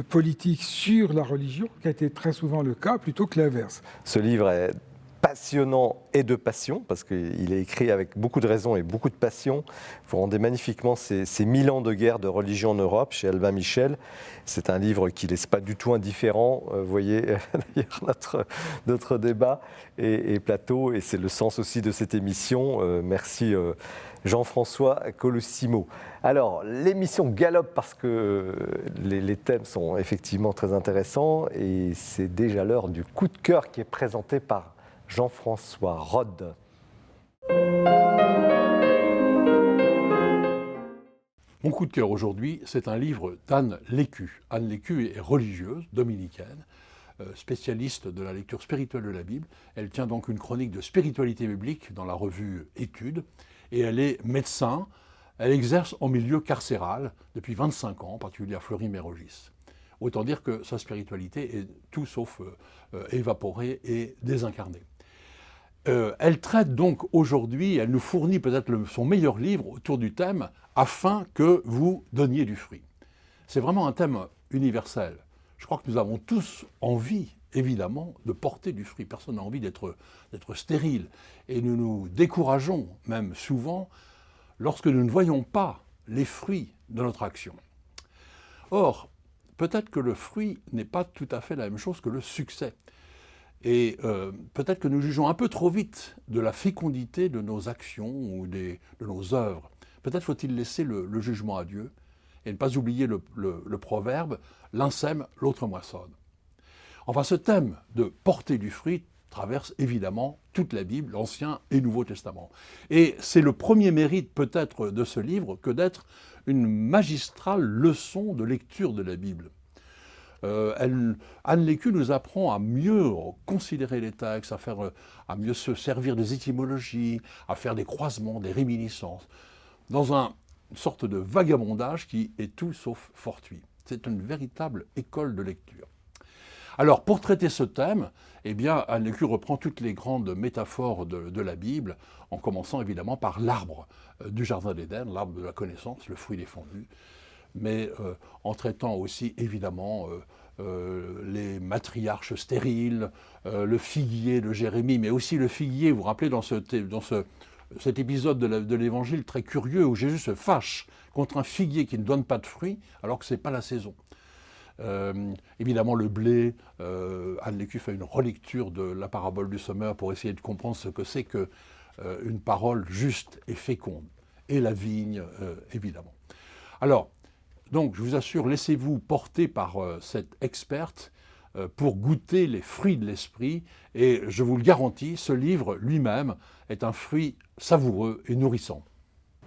politique sur la religion, qui a été très souvent le cas, plutôt que l'inverse. Ce livre est passionnant et de passion, parce qu'il est écrit avec beaucoup de raison et beaucoup de passion. Vous rendez magnifiquement ces 1000 ans de guerre de religion en Europe chez Albin Michel. C'est un livre qui ne laisse pas du tout indifférent. Vous voyez d'ailleurs notre débat et plateau, et c'est le sens aussi de cette émission. Merci Jean-François Colosimo. Alors, l'émission galope parce que les thèmes sont effectivement très intéressants, et c'est déjà l'heure du coup de cœur qui est présenté par Jean-François Rode. Mon coup de cœur aujourd'hui, c'est un livre d'Anne Lécu. Anne Lécu est religieuse, dominicaine, spécialiste de la lecture spirituelle de la Bible. Elle tient donc une chronique de spiritualité biblique dans la revue Études, et elle est médecin. Elle exerce en milieu carcéral depuis 25 ans, en particulier à Fleury-Mérogis. Autant dire que sa spiritualité est tout sauf évaporée et désincarnée. Elle traite donc aujourd'hui, elle nous fournit peut-être son meilleur livre autour du thème « Afin que vous donniez du fruit ». C'est vraiment un thème universel. Je crois que nous avons tous envie, évidemment, de porter du fruit. Personne n'a envie d'être stérile. Et nous nous décourageons, même souvent, lorsque nous ne voyons pas les fruits de notre action. Or, peut-être que le fruit n'est pas tout à fait la même chose que le succès. Et peut-être que nous jugeons un peu trop vite de la fécondité de nos actions ou de nos œuvres. Peut-être faut-il laisser le jugement à Dieu et ne pas oublier le proverbe « l'un sème, l'autre moissonne ». Enfin, ce thème de porter du fruit traverse évidemment toute la Bible, l'Ancien et Nouveau Testament. Et c'est le premier mérite peut-être de ce livre que d'être une magistrale leçon de lecture de la Bible. Anne Lécu nous apprend à mieux considérer les textes, à mieux se servir des étymologies, à faire des croisements, des réminiscences, dans une sorte de vagabondage qui est tout sauf fortuit. C'est une véritable école de lecture. Alors, pour traiter ce thème, eh bien, Anne Lécu reprend toutes les grandes métaphores de la Bible, en commençant évidemment par l'arbre du Jardin d'Éden, l'arbre de la connaissance, le fruit défendu, mais en traitant aussi évidemment les matriarches stériles, le figuier de Jérémie, mais aussi le figuier, vous vous rappelez dans cet épisode de l'Évangile très curieux où Jésus se fâche contre un figuier qui ne donne pas de fruits alors que ce n'est pas la saison. Évidemment le blé, Anne Lécu fait une relecture de la parabole du semeur pour essayer de comprendre ce que c'est qu'une parole juste et féconde, et la vigne évidemment. Alors, donc je vous assure, laissez-vous porter par cette experte pour goûter les fruits de l'esprit, et je vous le garantis, ce livre lui-même est un fruit savoureux et nourrissant.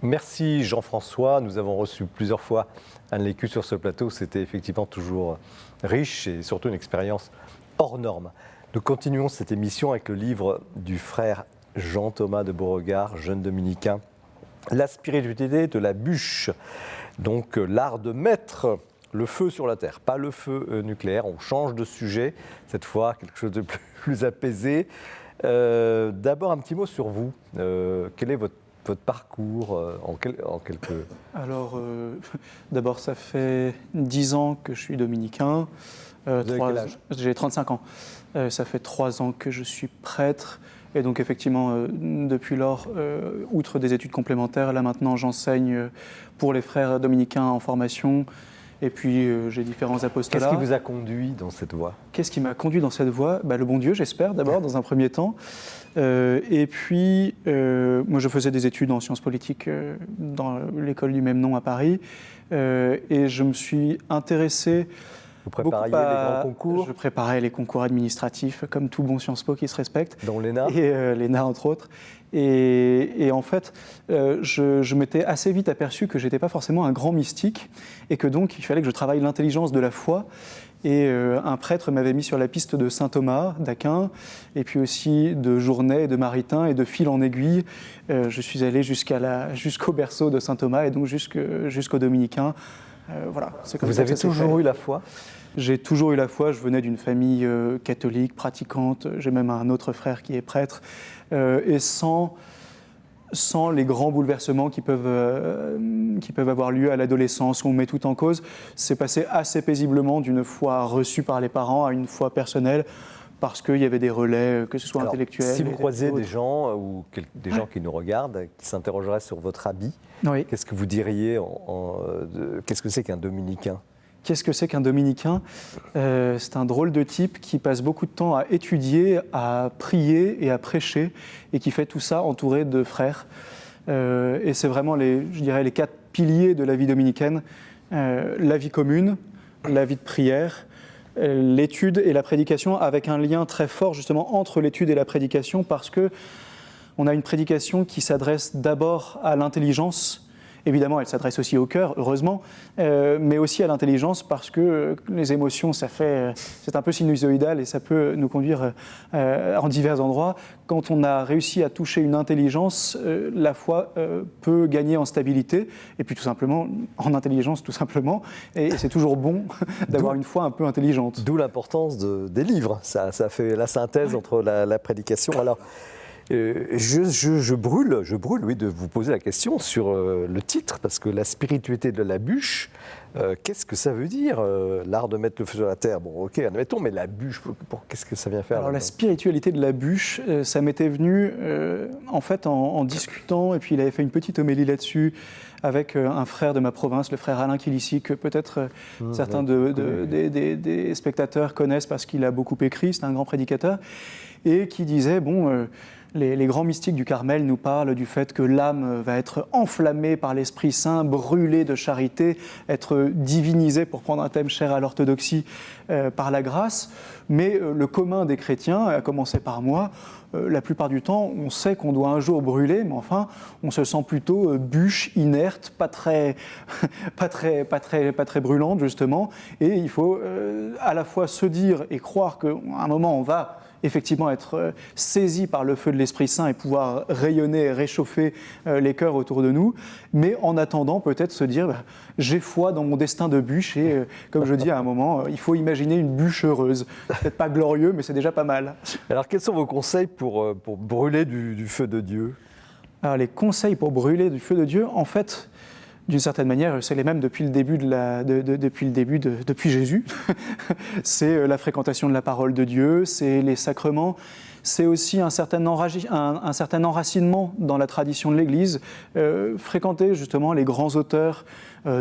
Merci Jean-François, nous avons reçu plusieurs fois Anne Lécu sur ce plateau, c'était effectivement toujours riche et surtout une expérience hors norme. Nous continuons cette émission avec le livre du frère Jean-Thomas de Beauregard, jeune dominicain, La spiritualité de la bûche, donc l'art de mettre le feu sur la terre, pas le feu nucléaire, on change de sujet, cette fois quelque chose de plus apaisé. D'abord un petit mot sur vous, quel est votre parcours en quelques... Alors, d'abord, ça fait 10 ans que je suis dominicain. Vous avez quel âge ? J'ai 35 ans. Ça fait 3 ans que je suis prêtre. Et donc, effectivement, depuis lors, outre des études complémentaires, là maintenant, j'enseigne pour les frères dominicains en formation. Et puis, j'ai différents apostolats. Qu'est-ce qui vous a conduit dans cette voie ? Qu'est-ce qui m'a conduit dans cette voie ? Le bon Dieu, j'espère, d'abord, dans un premier temps. Et puis, moi, je faisais des études en sciences politiques dans l'école du même nom à Paris. Et je me suis intéressé... Vous prépariez les grands concours ? Je préparais les concours administratifs, comme tout bon Sciences Po qui se respecte. Dont l'ENA ? Et l'ENA, entre autres. Et en fait, je m'étais assez vite aperçu que je n'étais pas forcément un grand mystique et que donc il fallait que je travaille l'intelligence de la foi. Et un prêtre m'avait mis sur la piste de saint Thomas d'Aquin, et puis aussi de Journet, de Maritain, et de fil en aiguille, je suis allé jusqu'au berceau de saint Thomas et donc jusqu'aux dominicains. Voilà, c'est comme Vous ça avez toujours eu la foi ? J'ai toujours eu la foi, je venais d'une famille catholique, pratiquante, j'ai même un autre frère qui est prêtre, et sans les grands bouleversements qui peuvent avoir lieu à l'adolescence, où on met tout en cause, c'est passé assez paisiblement d'une foi reçue par les parents à une foi personnelle, parce qu'il y avait des relais, que ce soit intellectuels. Si vous croisez des gens, des gens qui nous regardent, qui s'interrogeraient sur votre habit, oui. Qu'est-ce que vous diriez qu'est-ce que c'est qu'un dominicain ? Qu'est-ce que c'est qu'un dominicain ? C'est un drôle de type qui passe beaucoup de temps à étudier, à prier et à prêcher, et qui fait tout ça entouré de frères. Et c'est vraiment les 4 piliers de la vie dominicaine. La vie commune, la vie de prière, l'étude et la prédication, avec un lien très fort justement entre l'étude et la prédication, parce que on a une prédication qui s'adresse d'abord à l'intelligence. Évidemment, elle s'adresse aussi au cœur, heureusement, mais aussi à l'intelligence, parce que les émotions, c'est un peu sinusoïdal et ça peut nous conduire en divers endroits. Quand on a réussi à toucher une intelligence, la foi peut gagner en stabilité, et puis tout simplement, en intelligence, tout simplement. Et c'est toujours bon d'avoir une foi un peu intelligente. D'où l'importance des livres. Ça fait la synthèse entre la prédication. Alors, je brûle, oui, de vous poser la question sur le titre, parce que la spiritualité de la bûche, qu'est-ce que ça veut dire, l'art de mettre le feu sur la terre ? Bon, ok, admettons, mais la bûche, qu'est-ce que ça vient faire ? Alors, la spiritualité de la bûche, ça m'était venu en fait en discutant, et puis il avait fait une petite homélie là-dessus avec un frère de ma province, le frère Alain Kilissi, que peut-être certains des spectateurs connaissent parce qu'il a beaucoup écrit, c'est un grand prédicateur, et qui disait, Les grands mystiques du Carmel nous parlent du fait que l'âme va être enflammée par l'Esprit Saint, brûlée de charité, être divinisée, pour prendre un thème cher à l'orthodoxie, par la grâce. Mais le commun des chrétiens, à commencer par moi, la plupart du temps, on sait qu'on doit un jour brûler, mais enfin, on se sent plutôt bûche, inerte, pas très brûlante, justement. Et il faut à la fois se dire et croire qu'à un moment, on va effectivement être saisi par le feu de l'Esprit Saint et pouvoir rayonner et réchauffer les cœurs autour de nous, mais en attendant peut-être se dire j'ai foi dans mon destin de bûche et comme je dis à un moment, il faut imaginer une bûche heureuse. Peut-être pas glorieux, mais c'est déjà pas mal. Alors quels sont vos conseils pour brûler du feu de Dieu ? Alors les conseils pour brûler du feu de Dieu, en fait, d'une certaine manière, c'est les mêmes depuis le début depuis Jésus. C'est la fréquentation de la parole de Dieu, c'est les sacrements, c'est aussi un certain enracinement dans la tradition de l'Église, fréquenter justement les grands auteurs,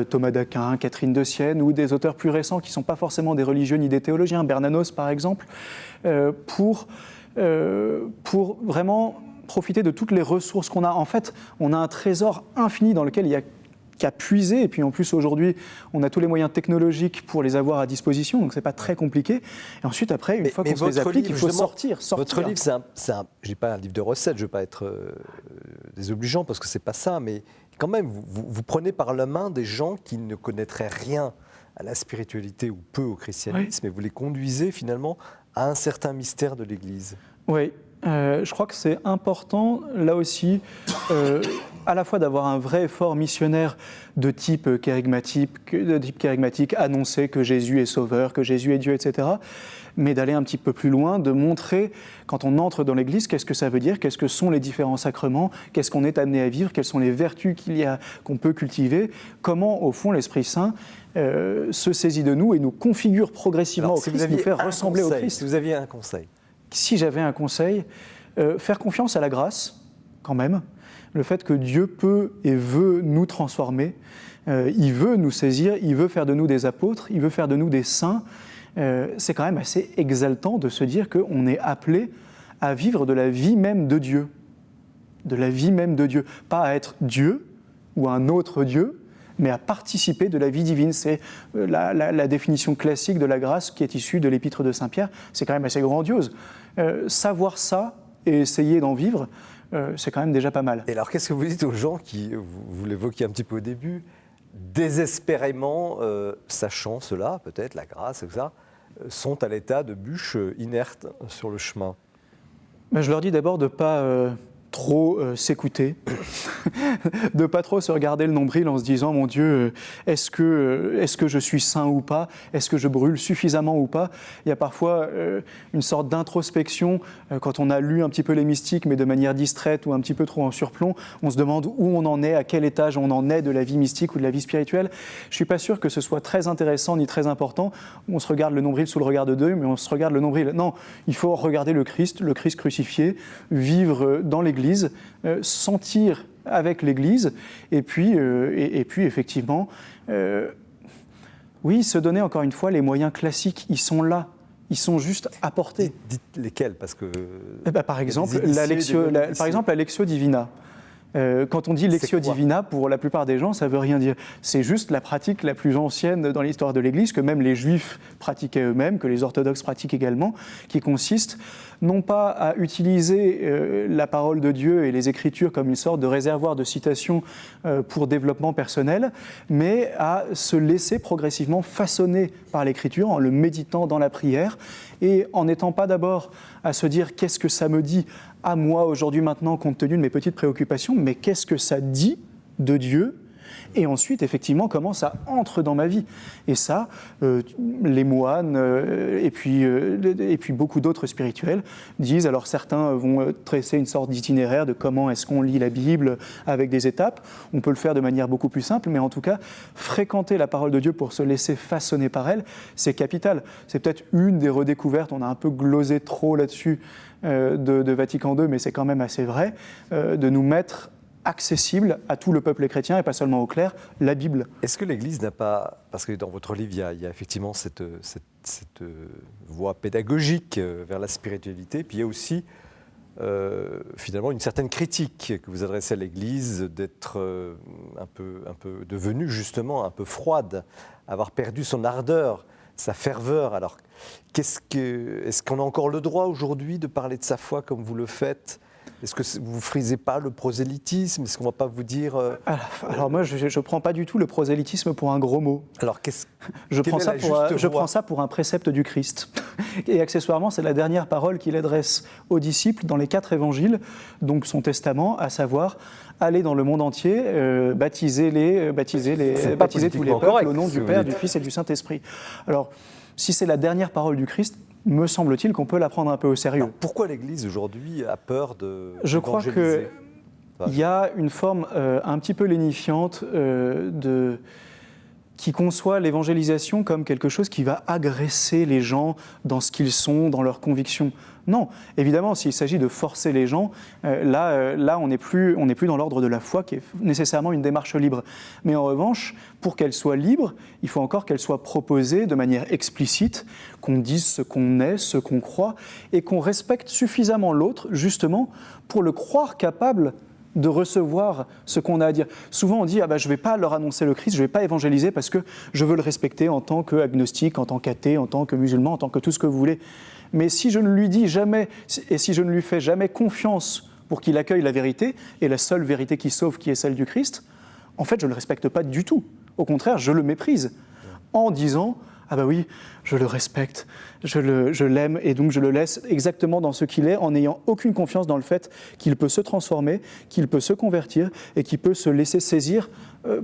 Thomas d'Aquin, Catherine de Sienne, ou des auteurs plus récents qui ne sont pas forcément des religieux ni des théologiens, Bernanos par exemple, pour vraiment profiter de toutes les ressources qu'on a. En fait, on a un trésor infini dans lequel il y a qu'à puiser, et puis en plus aujourd'hui on a tous les moyens technologiques pour les avoir à disposition, donc c'est pas très compliqué. Et ensuite après, une fois qu'on se les applique, il faut sortir. Votre livre, je dis pas un livre de recettes, je veux pas être désobligeant parce que c'est pas ça, mais quand même vous prenez par la main des gens qui ne connaîtraient rien à la spiritualité ou peu au christianisme, et vous les conduisez finalement à un certain mystère de l'Église. Oui. Je crois que c'est important, là aussi, à la fois d'avoir un vrai effort missionnaire de type charismatique, annoncer que Jésus est sauveur, que Jésus est Dieu, etc., mais d'aller un petit peu plus loin, de montrer, quand on entre dans l'Église, qu'est-ce que ça veut dire, qu'est-ce que sont les différents sacrements, qu'est-ce qu'on est amené à vivre, quelles sont les vertus qu'on peut cultiver, comment, au fond, l'Esprit Saint se saisit de nous et nous configure progressivement au Christ, nous fait ressembler au Christ. Si vous aviez un conseil. Si j'avais un conseil, faire confiance à la grâce, quand même. Le fait que Dieu peut et veut nous transformer, il veut nous saisir, il veut faire de nous des apôtres, il veut faire de nous des saints. C'est quand même assez exaltant de se dire qu'on est appelé à vivre de la vie même de Dieu. De la vie même de Dieu. Pas à être Dieu ou un autre Dieu, mais à participer de la vie divine. C'est la définition classique de la grâce qui est issue de l'épître de Saint-Pierre. C'est quand même assez grandiose. Savoir ça et essayer d'en vivre, c'est quand même déjà pas mal. Et alors, qu'est-ce que vous dites aux gens qui, vous l'évoquiez un petit peu au début, désespérément, sachant cela, peut-être, la grâce et tout ça, sont à l'état de bûche inerte sur le chemin ? Je leur dis d'abord de ne pas trop s'écouter, de pas trop se regarder le nombril en se disant mon Dieu, est-ce que je suis saint ou pas, est-ce que je brûle suffisamment ou pas. Il y a parfois une sorte d'introspection quand on a lu un petit peu les mystiques mais de manière distraite ou un petit peu trop en surplomb, on se demande où on en est, à quel étage on en est de la vie mystique ou de la vie spirituelle. Je suis pas sûr que ce soit très intéressant ni très important. On se regarde le nombril sous le regard de Dieu, mais on se regarde le nombril. Non, il faut regarder le Christ crucifié, vivre dans l'Église, sentir avec l'Église, et puis effectivement, oui, se donner encore une fois les moyens classiques, ils sont là, ils sont juste apportés. Dites lesquels, parce que... par exemple, la Lectio Divina. Quand on dit Lectio Divina, pour la plupart des gens, ça ne veut rien dire. C'est juste la pratique la plus ancienne dans l'histoire de l'Église, que même les Juifs pratiquaient eux-mêmes, que les orthodoxes pratiquent également, qui consiste non pas à utiliser la parole de Dieu et les Écritures comme une sorte de réservoir de citations pour développement personnel, mais à se laisser progressivement façonner par l'Écriture en le méditant dans la prière et en n'étant pas d'abord à se dire « qu'est-ce que ça me dit ?» à moi aujourd'hui maintenant compte tenu de mes petites préoccupations, mais qu'est-ce que ça dit de Dieu ? Et ensuite, effectivement, comment ça entre dans ma vie. Et ça, les moines et puis beaucoup d'autres spirituels disent, alors certains vont tracer une sorte d'itinéraire de comment est-ce qu'on lit la Bible avec des étapes. On peut le faire de manière beaucoup plus simple, mais en tout cas, fréquenter la parole de Dieu pour se laisser façonner par elle, c'est capital. C'est peut-être une des redécouvertes, on a un peu glosé trop là-dessus, de Vatican II, mais c'est quand même assez vrai, de nous mettre accessible à tout le peuple chrétien et pas seulement aux clercs, la Bible. Est-ce que l'Église n'a pas, parce que dans votre livre il y a effectivement cette voie pédagogique vers la spiritualité, puis il y a aussi finalement une certaine critique que vous adressez à l'Église d'être un peu devenue justement un peu froide, avoir perdu son ardeur, sa ferveur. Alors, est-ce qu'on a encore le droit aujourd'hui de parler de sa foi comme vous le faites ? Est-ce que vous ne frisez pas le prosélytisme ? Est-ce qu'on ne va pas vous dire… Alors moi, je ne prends pas du tout le prosélytisme pour un gros mot. Alors, je prends ça pour un précepte du Christ. Et accessoirement, c'est la dernière parole qu'il adresse aux disciples dans les 4 évangiles, donc son testament, à savoir aller dans le monde entier, baptiser tous les peuples au nom du Père, du Fils et du Saint-Esprit. Alors, si c'est la dernière parole du Christ, me semble-t-il qu'on peut la prendre un peu au sérieux. Alors, pourquoi l'Église aujourd'hui a peur de Je crois qu'il y a une forme un petit peu lénifiante qui conçoit l'évangélisation comme quelque chose qui va agresser les gens dans ce qu'ils sont, dans leurs convictions. Non, évidemment, s'il s'agit de forcer les gens, là on n'est plus dans l'ordre de la foi, qui est nécessairement une démarche libre. Mais en revanche, pour qu'elle soit libre, il faut encore qu'elle soit proposée de manière explicite, qu'on dise ce qu'on est, ce qu'on croit, et qu'on respecte suffisamment l'autre, justement, pour le croire capable de recevoir ce qu'on a à dire. Souvent on dit je ne vais pas leur annoncer le Christ, je ne vais pas évangéliser parce que je veux le respecter en tant qu'agnostique, en tant qu'athée, en tant que musulman, en tant que tout ce que vous voulez. Mais si je ne lui dis jamais, et si je ne lui fais jamais confiance pour qu'il accueille la vérité, et la seule vérité qui sauve, qui est celle du Christ, en fait je ne le respecte pas du tout. Au contraire, je le méprise en disant oui, je le respecte, je l'aime et donc je le laisse exactement dans ce qu'il est en n'ayant aucune confiance dans le fait qu'il peut se transformer, qu'il peut se convertir et qu'il peut se laisser saisir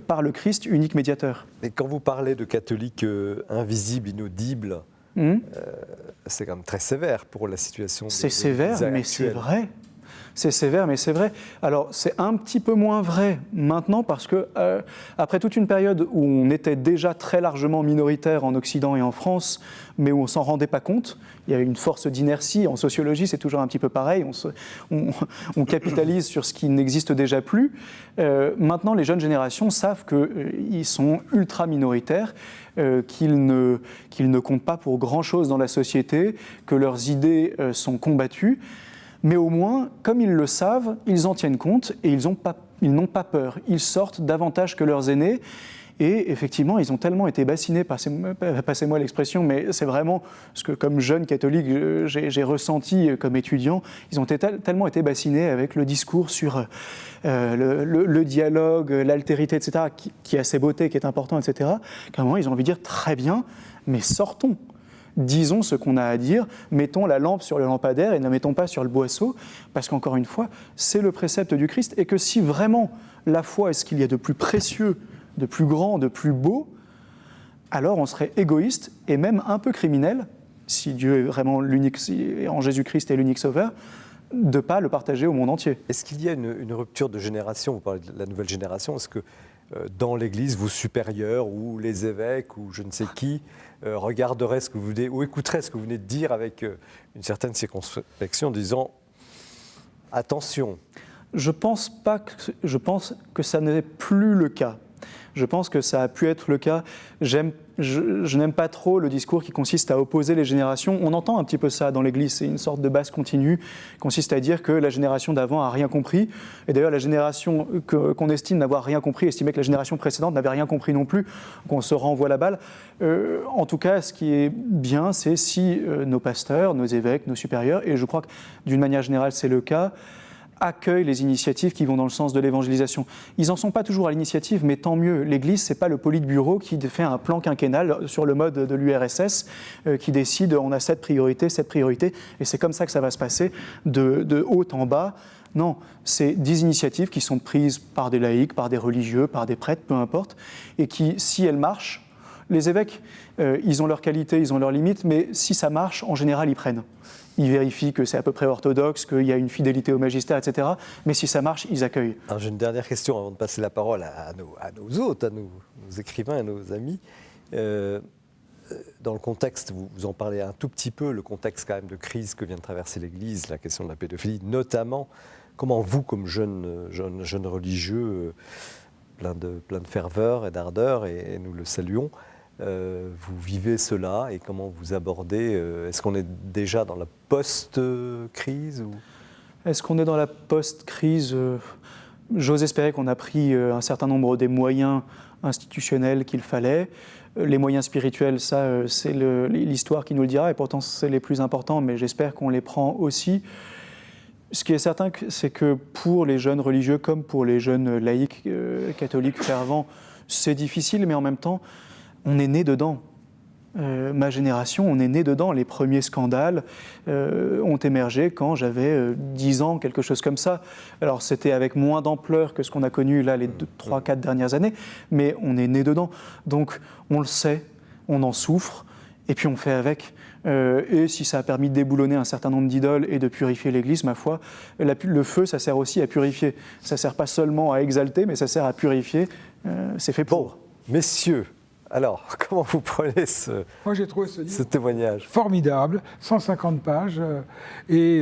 par le Christ, unique médiateur. Mais quand vous parlez de catholiques invisibles, inaudibles, c'est quand même très sévère pour la situation. C'est sévère, mais c'est vrai. C'est sévère, mais c'est vrai. Alors, c'est un petit peu moins vrai maintenant parce que, après toute une période où on était déjà très largement minoritaire en Occident et en France, mais où on ne s'en rendait pas compte, il y a une force d'inertie. En sociologie, c'est toujours un petit peu pareil. On capitalise sur ce qui n'existe déjà plus. Maintenant, les jeunes générations savent qu'ils sont ultra minoritaires, qu'ils ne comptent pas pour grand-chose dans la société, que leurs idées sont combattues. Mais au moins, comme ils le savent, ils en tiennent compte et ils n'ont pas peur. Ils sortent davantage que leurs aînés. Et effectivement, ils ont tellement été bassinés, passez-moi l'expression, mais c'est vraiment ce que, comme jeune catholique, j'ai ressenti comme étudiant. Ils ont tellement été bassinés avec le discours sur le dialogue, l'altérité, etc., qui a ses beautés, qui est important, etc., qu'à un moment, ils ont envie de dire très bien, mais sortons. Disons ce qu'on a à dire, mettons la lampe sur le lampadaire et ne la mettons pas sur le boisseau, parce qu'encore une fois, c'est le précepte du Christ, et que si vraiment la foi est ce qu'il y a de plus précieux, de plus grand, de plus beau, alors on serait égoïste et même un peu criminel, si Dieu est vraiment l'unique, en Jésus-Christ est l'unique sauveur, de ne pas le partager au monde entier. Est-ce qu'il y a une rupture de génération ? Vous parlez de la nouvelle génération. Est-ce que dans l'Église, vos supérieurs ou les évêques ou je ne sais qui regarderaient ce que vous venez, ou écouteraient ce que vous venez de dire avec une certaine circonspection, en disant attention ? Je pense que ça n'est plus le cas. Je pense que ça a pu être le cas. Je n'aime pas trop le discours qui consiste à opposer les générations. On entend un petit peu ça dans l'Église, c'est une sorte de base continue qui consiste à dire que la génération d'avant n'a rien compris. Et d'ailleurs, la génération qu'on estime n'avoir rien compris estimait que la génération précédente n'avait rien compris non plus, qu'on se renvoie la balle. En tout cas, ce qui est bien, c'est si nos pasteurs, nos évêques, nos supérieurs, et je crois que d'une manière générale c'est le cas, accueillent les initiatives qui vont dans le sens de l'évangélisation. Ils n'en sont pas toujours à l'initiative, mais tant mieux. L'Église, ce n'est pas le politburo qui fait un plan quinquennal sur le mode de l'URSS, qui décide on a cette priorité, et c'est comme ça que ça va se passer, de haut en bas. Non, c'est des initiatives qui sont prises par des laïcs, par des religieux, par des prêtres, peu importe, et qui, si elles marchent, les évêques, ils ont leurs qualités, ils ont leurs limites, mais si ça marche, en général, ils prennent. Ils vérifient que c'est à peu près orthodoxe, qu'il y a une fidélité au magistère, etc. Mais si ça marche, ils accueillent. Alors, j'ai une dernière question avant de passer la parole à nos hôtes, à nos écrivains, à nos amis. Dans le contexte, vous en parlez un tout petit peu, le contexte quand même de crise que vient de traverser l'Église, la question de la pédophilie, notamment, comment vous, comme jeune religieux, plein de ferveur et d'ardeur, et nous le saluons, vous vivez cela et comment vous abordez, est-ce qu'on est déjà dans la post-crise ou... Est-ce qu'on est dans la post-crise? J'ose espérer qu'on a pris un certain nombre des moyens institutionnels qu'il fallait. Les moyens spirituels, ça, c'est l'histoire qui nous le dira, et pourtant c'est les plus importants, mais j'espère qu'on les prend aussi. Ce qui est certain, c'est que pour les jeunes religieux, comme pour les jeunes laïcs, catholiques fervents, c'est difficile, mais en même temps, on est né dedans. Ma génération, on est né dedans. Les premiers scandales ont émergé quand j'avais 10 ans, quelque chose comme ça. Alors c'était avec moins d'ampleur que ce qu'on a connu là les 3-4 dernières années, mais on est né dedans. Donc on le sait, on en souffre, et puis on fait avec. Et si ça a permis de déboulonner un certain nombre d'idoles et de purifier l'Église, ma foi, le feu, ça sert aussi à purifier. Ça ne sert pas seulement à exalter, mais ça sert à purifier. C'est fait pour. Bon, messieurs, alors, comment vous prenez Moi, j'ai trouvé ce livre témoignage formidable, 150 pages, et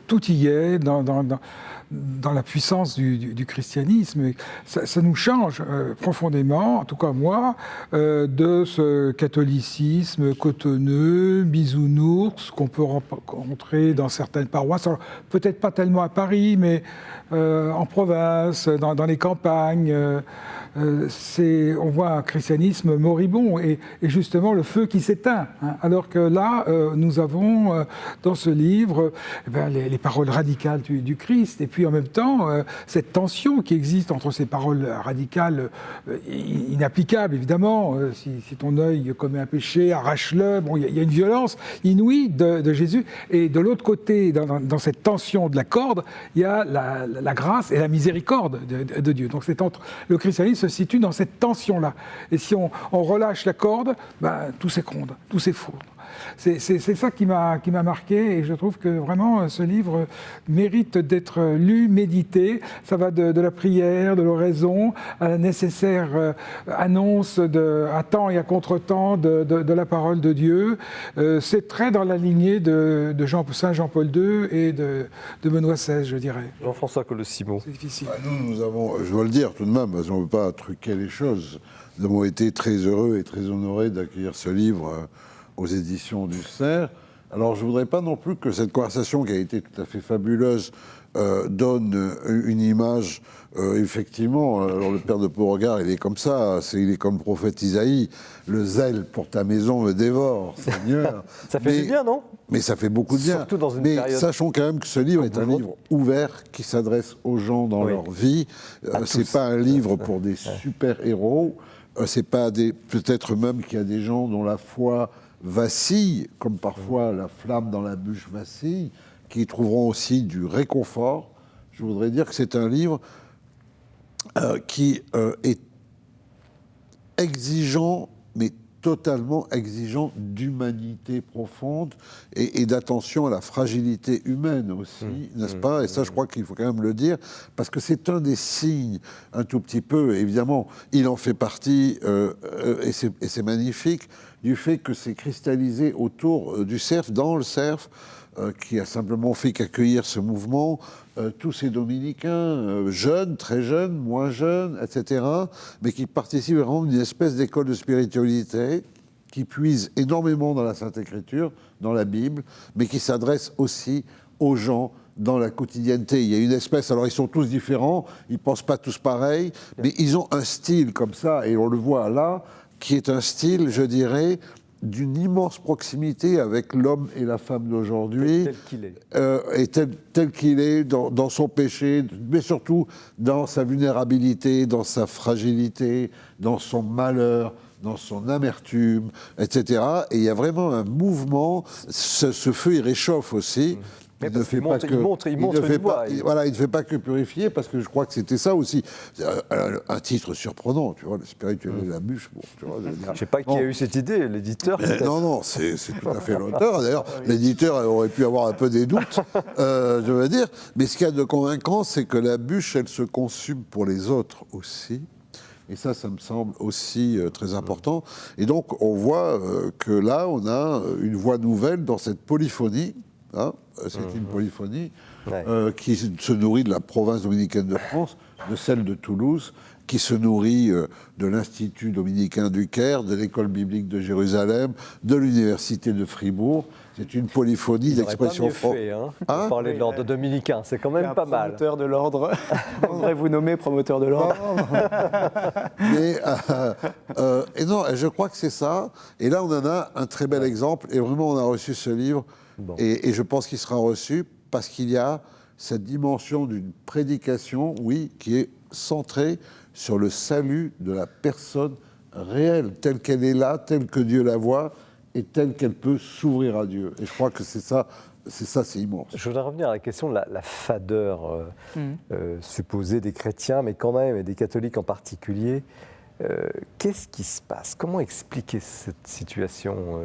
tout y est dans la puissance du christianisme. Et ça nous change profondément, en tout cas moi, de ce catholicisme cotonneux, bisounours, qu'on peut rencontrer dans certaines paroisses. Alors, peut-être pas tellement à Paris, mais en province, dans les campagnes. On voit un christianisme moribond et justement le feu qui s'éteint. Hein. Alors que là, nous avons dans ce livre les paroles radicales du Christ, et puis en même temps cette tension qui existe entre ces paroles radicales inapplicables, évidemment. Si ton œil commet un péché, arrache-le. Bon, il y a une violence inouïe de Jésus. Et de l'autre côté, dans cette tension de la corde, il y a la grâce et la miséricorde de Dieu. Donc le christianisme se situe dans cette tension-là. Et si on relâche la corde, tout s'écroule, tout s'effondre. C'est ça qui m'a marqué, et je trouve que vraiment ce livre mérite d'être lu, médité. Ça va de la prière, de l'oraison, à la nécessaire annonce à temps et à contre-temps de la parole de Dieu. C'est très dans la lignée de Saint Jean-Paul II et de Benoît XVI, je dirais. Jean-François Colossimo. C'est difficile. Nous avons, je dois le dire tout de même, parce qu'on ne veut pas truquer les choses, nous avons été très heureux et très honorés d'accueillir ce livre aux éditions du Cerf. Alors, je ne voudrais pas non plus que cette conversation, qui a été tout à fait fabuleuse, donne une image, effectivement. Alors, le père de Beauregard, il est comme ça, il est comme le prophète Isaïe. Le zèle pour ta maison me dévore, Seigneur. Ça fait du bien, non? Mais ça fait beaucoup de bien. Surtout dans une mais période. Sachons quand même que ce livre est un livre ouvert qui s'adresse aux gens dans leur vie. C'est pas un livre pour des super-héros. C'est pas peut-être même qu'il y a des gens dont la foi vacille, comme parfois la flamme dans la bûche vacille, qui trouveront aussi du réconfort. Je voudrais dire que c'est un livre qui est exigeant, mais totalement exigeant d'humanité profonde et d'attention à la fragilité humaine aussi, n'est-ce pas? Et ça, je crois qu'il faut quand même le dire, parce que c'est un des signes, un tout petit peu, évidemment, il en fait partie, et c'est magnifique, du fait que c'est cristallisé autour du Cerf, dans le Cerf, qui a simplement fait qu'accueillir ce mouvement, tous ces dominicains, jeunes, très jeunes, moins jeunes, etc., mais qui participent vraiment d'une espèce d'école de spiritualité, qui puise énormément dans la Sainte Écriture, dans la Bible, mais qui s'adresse aussi aux gens dans la quotidienneté. Il y a une espèce, alors ils sont tous différents, ils ne pensent pas tous pareil, mais ils ont un style comme ça, et on le voit là, qui est un style, je dirais, d'une immense proximité avec l'homme et la femme d'aujourd'hui. Tel qu'il est. Et tel qu'il est dans son péché, mais surtout dans sa vulnérabilité, dans sa fragilité, dans son malheur, dans son amertume, etc. Et il y a vraiment un mouvement, ce feu il réchauffe aussi. Il ne fait pas que purifier, parce que je crois que c'était ça aussi. Un titre surprenant, tu vois, le spirituel de la bûche. Bon, tu vois, je ne sais pas qui a eu cette idée, l'éditeur. Non, c'est tout à fait l'auteur. D'ailleurs, l'éditeur aurait pu avoir un peu des doutes, je veux dire. Mais ce qu'il y a de convaincant, c'est que la bûche, elle se consume pour les autres aussi. Et ça me semble aussi très important. Et donc, on voit que là, on a une voix nouvelle dans cette polyphonie. Hein, c'est une polyphonie qui se nourrit de la province dominicaine de France, de celle de Toulouse, qui se nourrit de l'Institut dominicain du Caire, de l'École biblique de Jérusalem, de l'Université de Fribourg, c'est une polyphonie d'expressions françaises. Vous parlez de l'ordre dominicain, c'est quand même pas mal. Promoteur de l'ordre, on devrait vous nommer promoteur de l'ordre. Mais, et non, je crois que c'est ça. Et là, on en a un très bel exemple. Et vraiment, on a reçu ce livre. Bon. Et je pense qu'il sera reçu parce qu'il y a cette dimension d'une prédication, oui, qui est centrée sur le salut de la personne réelle, telle qu'elle est là, telle que Dieu la voit, et telle qu'elle peut s'ouvrir à Dieu. Et je crois que c'est immense. Je voudrais revenir à la question de la fadeur supposée des chrétiens, mais quand même, et des catholiques en particulier. Qu'est-ce qui se passe? Comment expliquer cette situation?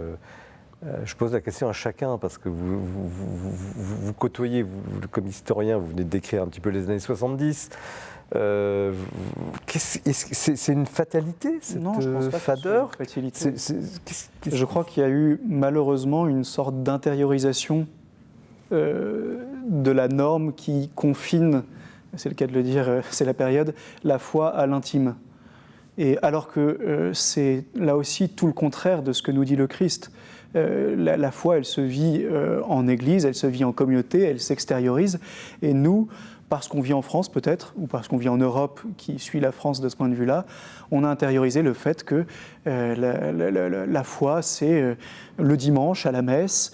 Je pose la question à chacun, parce que vous côtoyez, comme historien, vous venez de décrire un petit peu les années 70. C'est une fatalité, cette Non, je pense pas fadeur? que c'est une fatalité. Je crois qu'il y a eu malheureusement une sorte d'intériorisation de la norme qui confine, c'est le cas de le dire, c'est la période, la foi à l'intime. Et alors que c'est là aussi tout le contraire de ce que nous dit le Christ. La foi, elle se vit en Église, elle se vit en communauté, elle s'extériorise. Et nous, parce qu'on vit en France peut-être, ou parce qu'on vit en Europe qui suit la France de ce point de vue-là, on a intériorisé le fait que la foi, c'est le dimanche à la messe,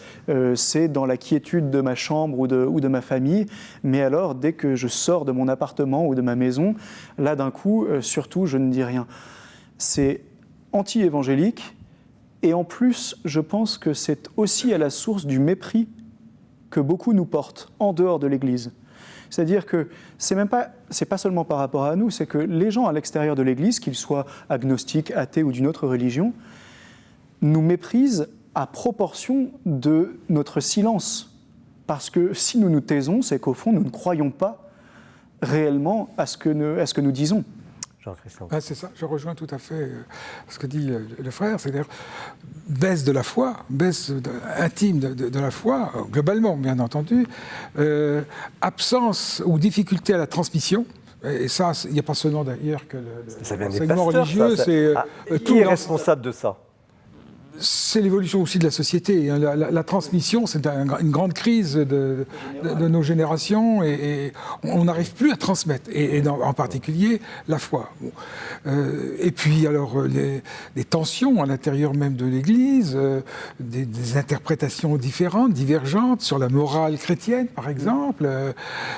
c'est dans la quiétude de ma chambre ou de ma famille, mais alors dès que je sors de mon appartement ou de ma maison, là d'un coup, surtout, je ne dis rien. C'est anti-évangélique, et en plus, je pense que c'est aussi à la source du mépris que beaucoup nous portent en dehors de l'Église. C'est-à-dire que c'est pas seulement par rapport à nous, c'est que les gens à l'extérieur de l'Église, qu'ils soient agnostiques, athées ou d'une autre religion, nous méprisent à proportion de notre silence. Parce que si nous nous taisons, c'est qu'au fond, nous ne croyons pas réellement à ce que nous disons. C'est ça, je rejoins tout à fait ce que dit le frère, c'est-à-dire baisse de la foi, baisse intime de la foi, globalement bien entendu, absence ou difficulté à la transmission, et ça, il n'y a pas seulement d'ailleurs que l'enseignement religieux, c'est qui est responsable de ça? C'est l'évolution aussi de la société. La transmission, c'est une grande crise de nos générations et on n'arrive plus à transmettre, et en particulier la foi. Bon. Et puis alors les tensions à l'intérieur même de l'Église, des interprétations différentes, divergentes sur la morale chrétienne par exemple,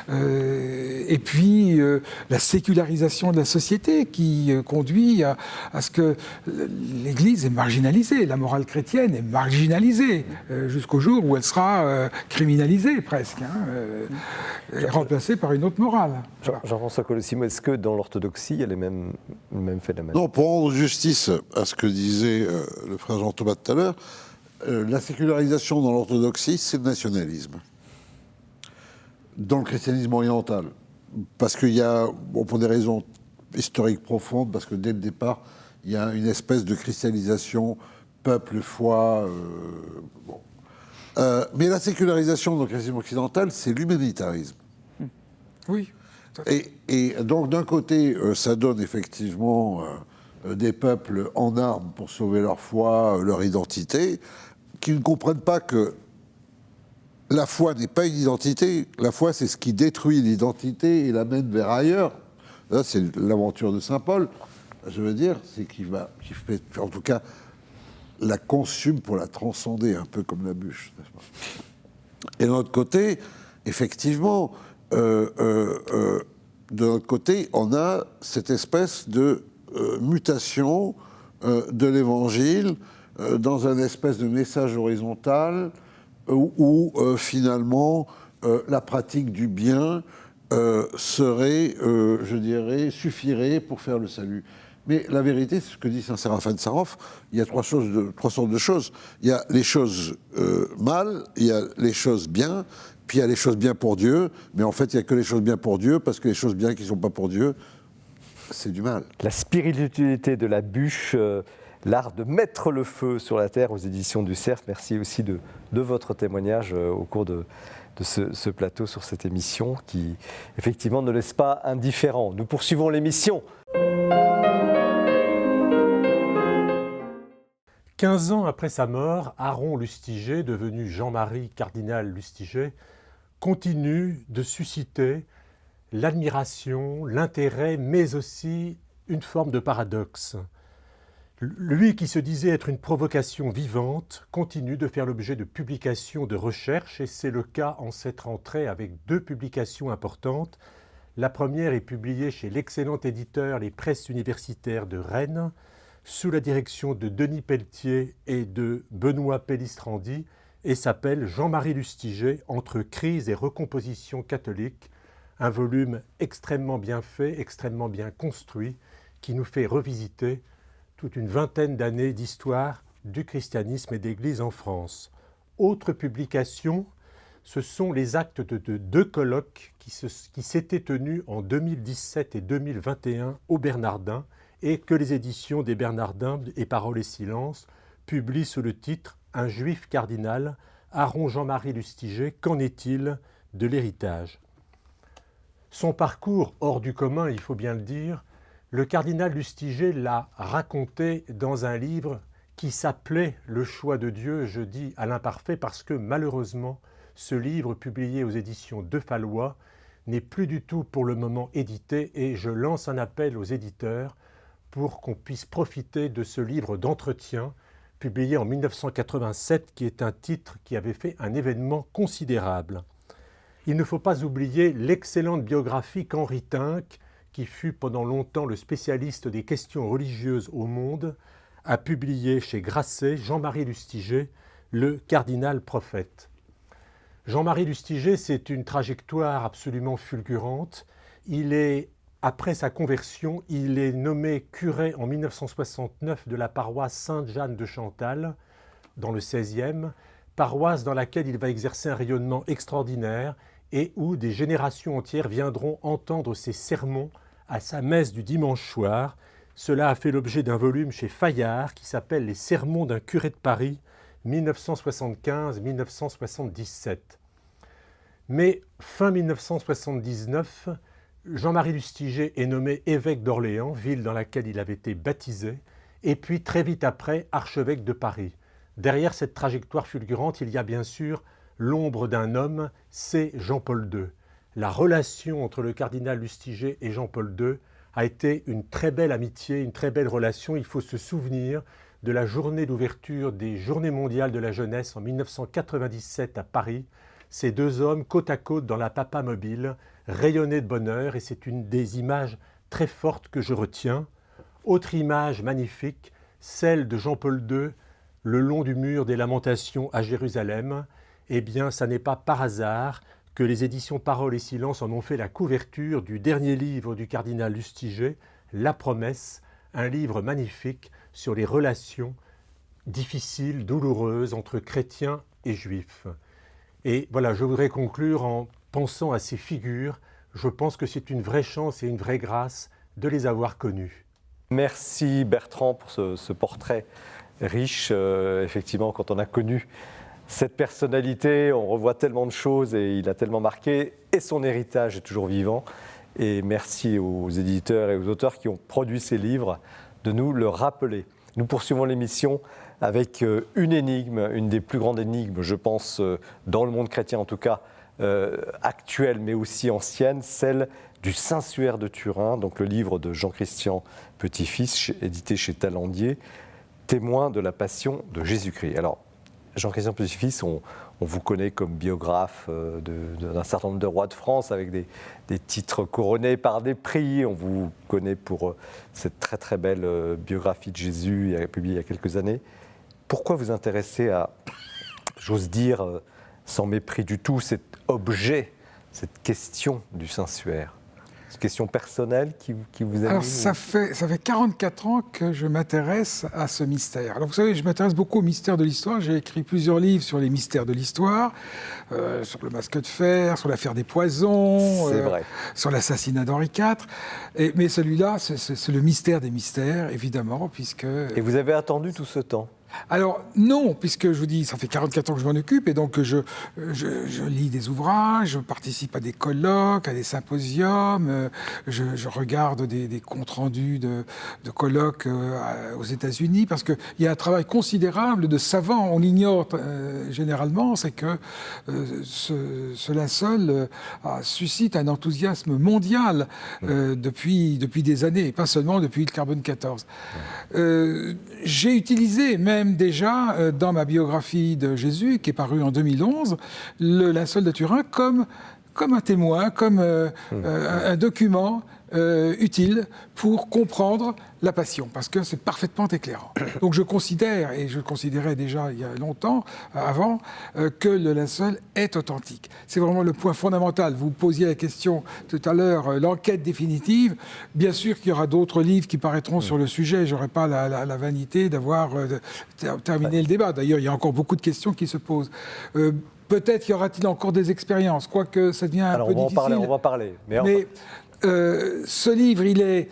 et puis la sécularisation de la société qui conduit à ce que l'Église est marginalisée. La morale chrétienne est marginalisée jusqu'au jour où elle sera criminalisée presque, et remplacée par une autre morale. Jean-François Colossimo, est-ce que dans l'orthodoxie, il y a le même phénomène? Non, pour rendre justice à ce que disait le frère Jean-Thomas tout à l'heure, la sécularisation dans l'orthodoxie, c'est le nationalisme. Dans le christianisme oriental. Parce qu'il y a, pour des raisons historiques profondes, parce que dès le départ, il y a une espèce de christianisation peuple, foi. Mais la sécularisation dans le christianisme occidental, c'est l'humanitarisme. Oui. Et donc, d'un côté, ça donne effectivement des peuples en armes pour sauver leur foi, leur identité, qui ne comprennent pas que la foi n'est pas une identité. La foi, c'est ce qui détruit l'identité et l'amène vers ailleurs. Là, c'est l'aventure de saint Paul. Je veux dire, c'est qui fait, en tout cas, la consume pour la transcender, un peu comme la bûche. Et de l'autre côté, effectivement, de notre côté, on a cette espèce de mutation de l'Évangile dans un espèce de message horizontal où finalement la pratique du bien serait, je dirais, suffirait pour faire le salut. Mais la vérité, c'est ce que dit saint Séraphin de Sarof, il y a trois sortes de choses. Il y a les choses mal, il y a les choses bien, puis il y a les choses bien pour Dieu, mais en fait, il n'y a que les choses bien pour Dieu, parce que les choses bien qui ne sont pas pour Dieu, c'est du mal. La spiritualité de la bûche, l'art de mettre le feu sur la terre aux éditions du Cerf. Merci aussi de votre témoignage au cours de ce plateau sur cette émission qui, effectivement, ne laisse pas indifférent. Nous poursuivons l'émission. 15 ans après sa mort, Aron Lustiger, devenu Jean-Marie cardinal Lustiger, continue de susciter l'admiration, l'intérêt, mais aussi une forme de paradoxe. Lui qui se disait être une provocation vivante continue de faire l'objet de publications de recherche, et c'est le cas en cette rentrée avec 2 publications importantes. La première est publiée chez l'excellent éditeur Les Presses universitaires de Rennes, sous la direction de Denis Pelletier et de Benoît Pellistrandi, et s'appelle Jean-Marie Lustiger, entre crise et recomposition catholique, un volume extrêmement bien fait, extrêmement bien construit, qui nous fait revisiter toute une vingtaine d'années d'histoire du christianisme et d'Église en France. Autre publication, ce sont les actes de 2 colloques qui s'étaient tenus en 2017 et 2021 au Bernardin, et que les éditions des Bernardins et Paroles et Silence publient sous le titre « Un juif cardinal, Aron Jean-Marie Lustiger, qu'en est-il de l'héritage ?» Son parcours hors du commun, il faut bien le dire, le cardinal Lustiger l'a raconté dans un livre qui s'appelait « Le choix de Dieu », je dis à l'imparfait parce que malheureusement, ce livre publié aux éditions de Fallois n'est plus du tout pour le moment édité, et je lance un appel aux éditeurs pour qu'on puisse profiter de ce livre d'entretien publié en 1987, qui est un titre qui avait fait un événement considérable. Il ne faut pas oublier l'excellente biographie qu'Henri Tinck, qui fut pendant longtemps le spécialiste des questions religieuses au monde, a publié chez Grasset Jean-Marie Lustiger, le cardinal prophète. Jean-Marie Lustiger, c'est une trajectoire absolument fulgurante. Après sa conversion, il est nommé curé en 1969 de la paroisse Sainte-Jeanne de Chantal, dans le 16e, paroisse dans laquelle il va exercer un rayonnement extraordinaire et où des générations entières viendront entendre ses sermons à sa messe du dimanche soir. Cela a fait l'objet d'un volume chez Fayard qui s'appelle « Les sermons d'un curé de Paris, 1975-1977 ». Mais fin 1979, Jean-Marie Lustiger est nommé évêque d'Orléans, ville dans laquelle il avait été baptisé, et puis très vite après, archevêque de Paris. Derrière cette trajectoire fulgurante, il y a bien sûr l'ombre d'un homme, c'est Jean-Paul II. La relation entre le cardinal Lustiger et Jean-Paul II a été une très belle amitié, une très belle relation. Il faut se souvenir de la journée d'ouverture des Journées mondiales de la jeunesse en 1997 à Paris. Ces 2 hommes, côte à côte dans la Papa Mobile, rayonnaient de bonheur, et c'est une des images très fortes que je retiens. Autre image magnifique, celle de Jean-Paul II, le long du mur des Lamentations à Jérusalem. Eh bien, ça n'est pas par hasard que les éditions Paroles et Silence en ont fait la couverture du dernier livre du cardinal Lustiger, La Promesse, un livre magnifique sur les relations difficiles, douloureuses entre chrétiens et juifs. Et voilà, je voudrais conclure en pensant à ces figures. Je pense que c'est une vraie chance et une vraie grâce de les avoir connus. Merci Bertrand pour ce portrait riche. Effectivement, quand on a connu cette personnalité, on revoit tellement de choses et il a tellement marqué, et son héritage est toujours vivant. Et merci aux éditeurs et aux auteurs qui ont produit ces livres de nous le rappeler. Nous poursuivons l'émission avec une énigme, une des plus grandes énigmes, je pense, dans le monde chrétien en tout cas, actuelle mais aussi ancienne, celle du Saint-Suaire de Turin, donc le livre de Jean-Christian Petit-Fils, édité chez Talandier, témoin de la passion de Jésus-Christ. Alors, Jean-Christian Petit-Fils, on vous connaît comme biographe d'un certain nombre de rois de France avec des titres couronnés par des prix. On vous connaît pour cette très très belle biographie de Jésus publiée il y a quelques années. Pourquoi vous intéresser à, j'ose dire, sans mépris du tout, cet objet, cette question du Saint-Suaire? C'est une question personnelle qui vous anime? Alors, ça fait 44 ans que je m'intéresse à ce mystère. Alors, vous savez, je m'intéresse beaucoup au mystère de l'histoire. J'ai écrit plusieurs livres sur les mystères de l'histoire, sur le masque de fer, sur l'affaire des poisons, sur l'assassinat d'Henri IV. Mais celui-là, c'est le mystère des mystères, évidemment, puisque... Et vous avez attendu tout ce temps? Alors non, puisque je vous dis, ça fait 44 ans que je m'en occupe, et donc je lis des ouvrages, je participe à des colloques, à des symposiums, je regarde des comptes rendus de colloques aux États-Unis, parce qu'il y a un travail considérable de savants. On l'ignore généralement, c'est que ce linceul suscite un enthousiasme mondial depuis des années, et pas seulement depuis le carbone 14. J'ai utilisé même déjà dans ma biographie de Jésus, qui est parue en 2011, le linceul de Turin comme un témoin, comme un document utile pour comprendre la Passion, parce que c'est parfaitement éclairant. Donc je considère, et je le considérais déjà il y a longtemps, avant, que le linceul est authentique. C'est vraiment le point fondamental. Vous posiez la question tout à l'heure, l'enquête définitive. Bien sûr qu'il y aura d'autres livres qui paraîtront sur le sujet. Je n'aurai pas la vanité d'avoir terminé le débat. D'ailleurs, il y a encore beaucoup de questions qui se posent. Peut-être y aura-t-il encore des expériences, quoique ça devient un peu difficile. On va en parler. Mais ce livre, il est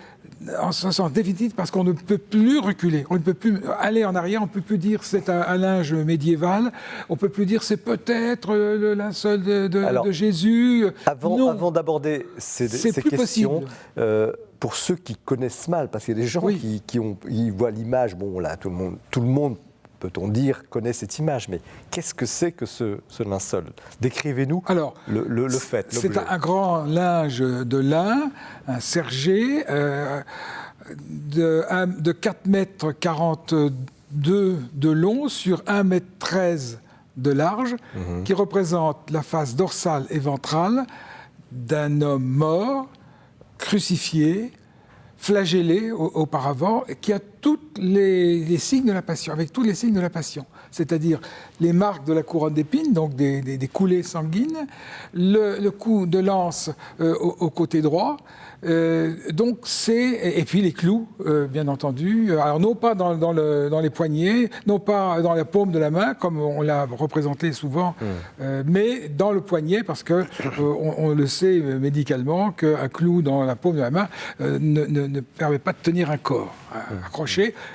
en ce sens définitif parce qu'on ne peut plus reculer, on ne peut plus aller en arrière, on ne peut plus dire c'est un linge médiéval, on ne peut plus dire c'est peut-être le linceul de Jésus. Avant d'aborder ces questions, pour ceux qui connaissent mal, parce qu'il y a des gens qui voient l'image, bon là, tout le monde peut-on dire, connaît cette image, mais qu'est-ce que c'est que ce linceul? Décrivez-nous le fait. C'est un grand linge de lin, un sergé, de 4 mètres 42 de long sur 1 mètre 13 de large, qui représente la face dorsale et ventrale d'un homme mort, crucifié, flagellé auparavant, qui a tous les signes de la Passion, avec tous les signes de la Passion, c'est-à-dire les marques de la couronne d'épines, donc des coulées sanguines, le coup de lance au côté droit, et puis les clous, bien entendu, alors non pas dans les poignets, non pas dans la paume de la main, comme on l'a représenté souvent, mais dans le poignet, parce que on le sait médicalement qu'un clou dans la paume de la main ne permet pas de tenir un corps accroché,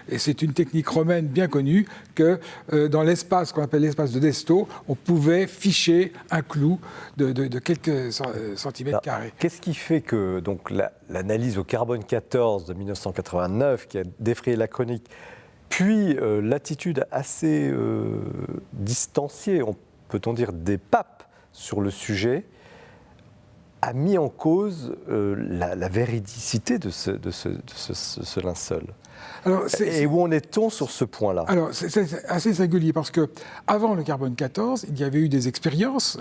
et c'est une technique romaine bien connue que dans l'espace qu'on appelle l'espace de Desto, on pouvait ficher un clou de quelques centimètres carrés. Qu'est-ce qui fait que donc l'analyse au carbone 14 de 1989 qui a défrayé la chronique, puis l'attitude assez distanciée, peut-on dire, des papes sur le sujet, a mis en cause la véridicité de ce linceul? Et où en est-on sur ce point-là? Alors, c'est assez singulier parce que avant le carbone 14, il y avait eu des expériences.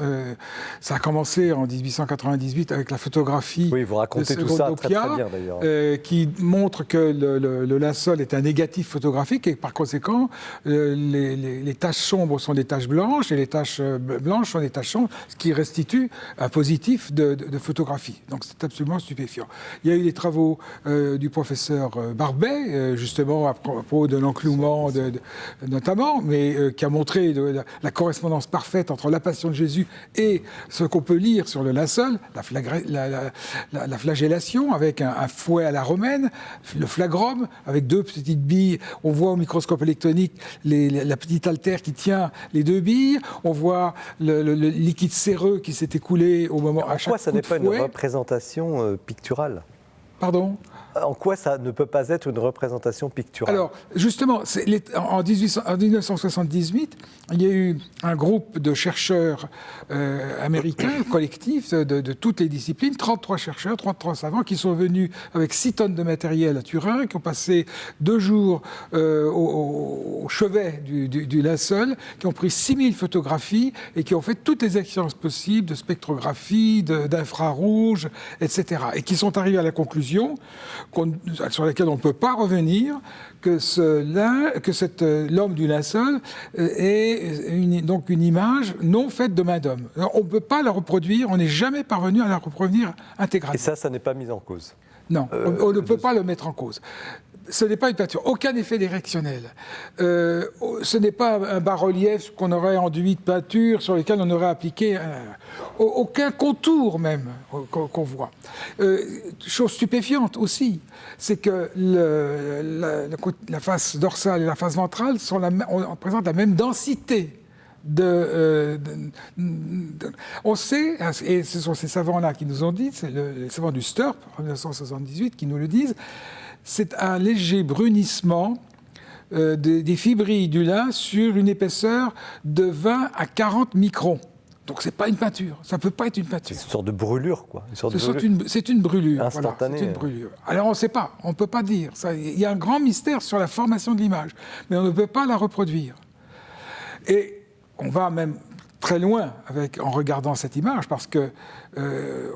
Ça a commencé en 1898 avec la photographie. Oui, vous racontez tout ça très bien d'ailleurs. Qui montre que le linceul est un négatif photographique et par conséquent, les taches sombres sont des taches blanches et les taches blanches sont des taches sombres, ce qui restitue un positif de photographie. Donc, c'est absolument stupéfiant. Il y a eu des travaux du professeur Barbet, justement à propos de l'enclouement notamment, mais qui a montré la correspondance parfaite entre la Passion de Jésus et ce qu'on peut lire sur le linceul, la flagellation avec un fouet à la romaine, le flagrum avec 2 petites billes. On voit au microscope électronique la petite altère qui tient les 2 billes. On voit le liquide séreux qui s'est écoulé au moment à chaque coup de fouet. Pourquoi ça n'est pas une représentation picturale? Pardon? En quoi ça ne peut pas être une représentation picturale? Alors, justement, en 1978, il y a eu un groupe de chercheurs américains, collectifs, de toutes les disciplines, 33 chercheurs, 33 savants, qui sont venus avec 6 tonnes de matériel à Turin, qui ont passé 2 jours au chevet du linceul, qui ont pris 6000 photographies et qui ont fait toutes les expériences possibles de spectrographie, d'infrarouge, etc. Et qui sont arrivés à la conclusion sur laquelle on ne peut pas revenir, que l'homme du linceul est donc une image non faite de main d'homme. On ne peut pas la reproduire, on n'est jamais parvenu à la reproduire intégralement. Et ça n'est pas mis en cause? Non, on ne peut pas le mettre en cause. Ce n'est pas une peinture, aucun effet directionnel. Ce n'est pas un bas-relief qu'on aurait enduit de peinture sur lequel on aurait appliqué aucun contour même qu'on voit. Chose stupéfiante aussi, c'est que la face dorsale et la face ventrale présentent la même densité. On sait, et ce sont ces savants-là qui nous ont dit, c'est les savants du Sturp, en 1978, qui nous le disent, c'est un léger brunissement des fibrilles du lin sur une épaisseur de 20 à 40 microns. Donc c'est pas une peinture, ça peut pas être une peinture. C'est une sorte de brûlure, quoi. C'est une brûlure. Instantanée. Voilà, c'est une brûlure. Alors on ne sait pas, on ne peut pas dire. Il y a un grand mystère sur la formation de l'image, mais on ne peut pas la reproduire. Et on va même très loin en regardant cette image, parce que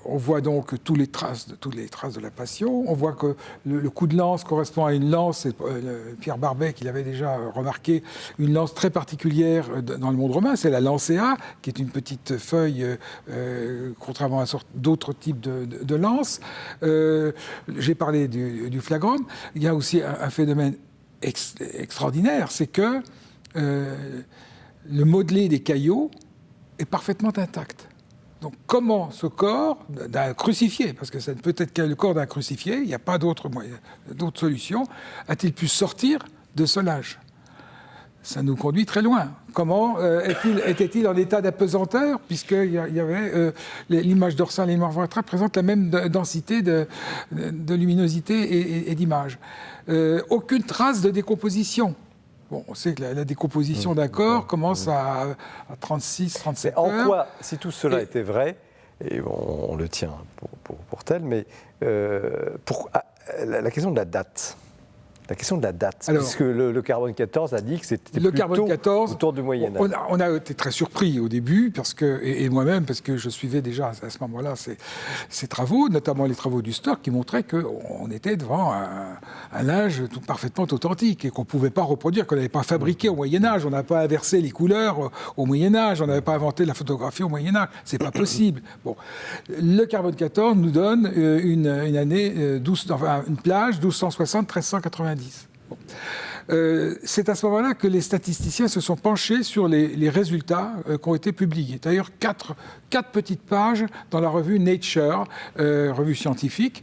on voit donc toutes les traces de la Passion. On voit que le coup de lance correspond à une lance, c'est Pierre Barbet qui l'avait déjà remarqué, une lance très particulière dans le monde romain, c'est la lancea, qui est une petite feuille, contrairement à d'autres types de lances. J'ai parlé du flagrum. Il y a aussi un phénomène extraordinaire, c'est que le modelé des caillots est parfaitement intact. Donc comment ce corps d'un crucifié, parce que ça ne peut être que le corps d'un crucifié, il n'y a pas d'autre solution, a-t-il pu sortir de ce linge ? Ça nous conduit très loin. Comment était-il en état d'apesanteur, puisqu'il y avait l'image dorsale et l'image ventrale présentent la même densité de luminosité et d'image. Aucune trace de décomposition. Bon, on sait que la décomposition d'un corps commence à 36-37 heures. En quoi, si tout cela était vrai, et on le tient pour tel, mais la question de la date. La question de la date, alors, puisque le carbone 14 a dit que c'était plutôt autour du Moyen-Âge. On a été très surpris au début, et moi-même, parce que je suivais déjà à ce moment-là ces travaux, notamment les travaux du Stork, qui montraient qu'on était devant un linge parfaitement authentique et qu'on ne pouvait pas reproduire, qu'on n'avait pas fabriqué au Moyen-Âge, on n'avait pas inversé les couleurs au Moyen-Âge, on n'avait pas inventé la photographie au Moyen-Âge, c'est pas possible. Bon. Le carbone 14 nous donne une année, une plage 1260-1390. Bon. C'est à ce moment-là que les statisticiens se sont penchés sur les résultats qui ont été publiés. D'ailleurs, quatre petites pages dans la revue Nature, revue scientifique,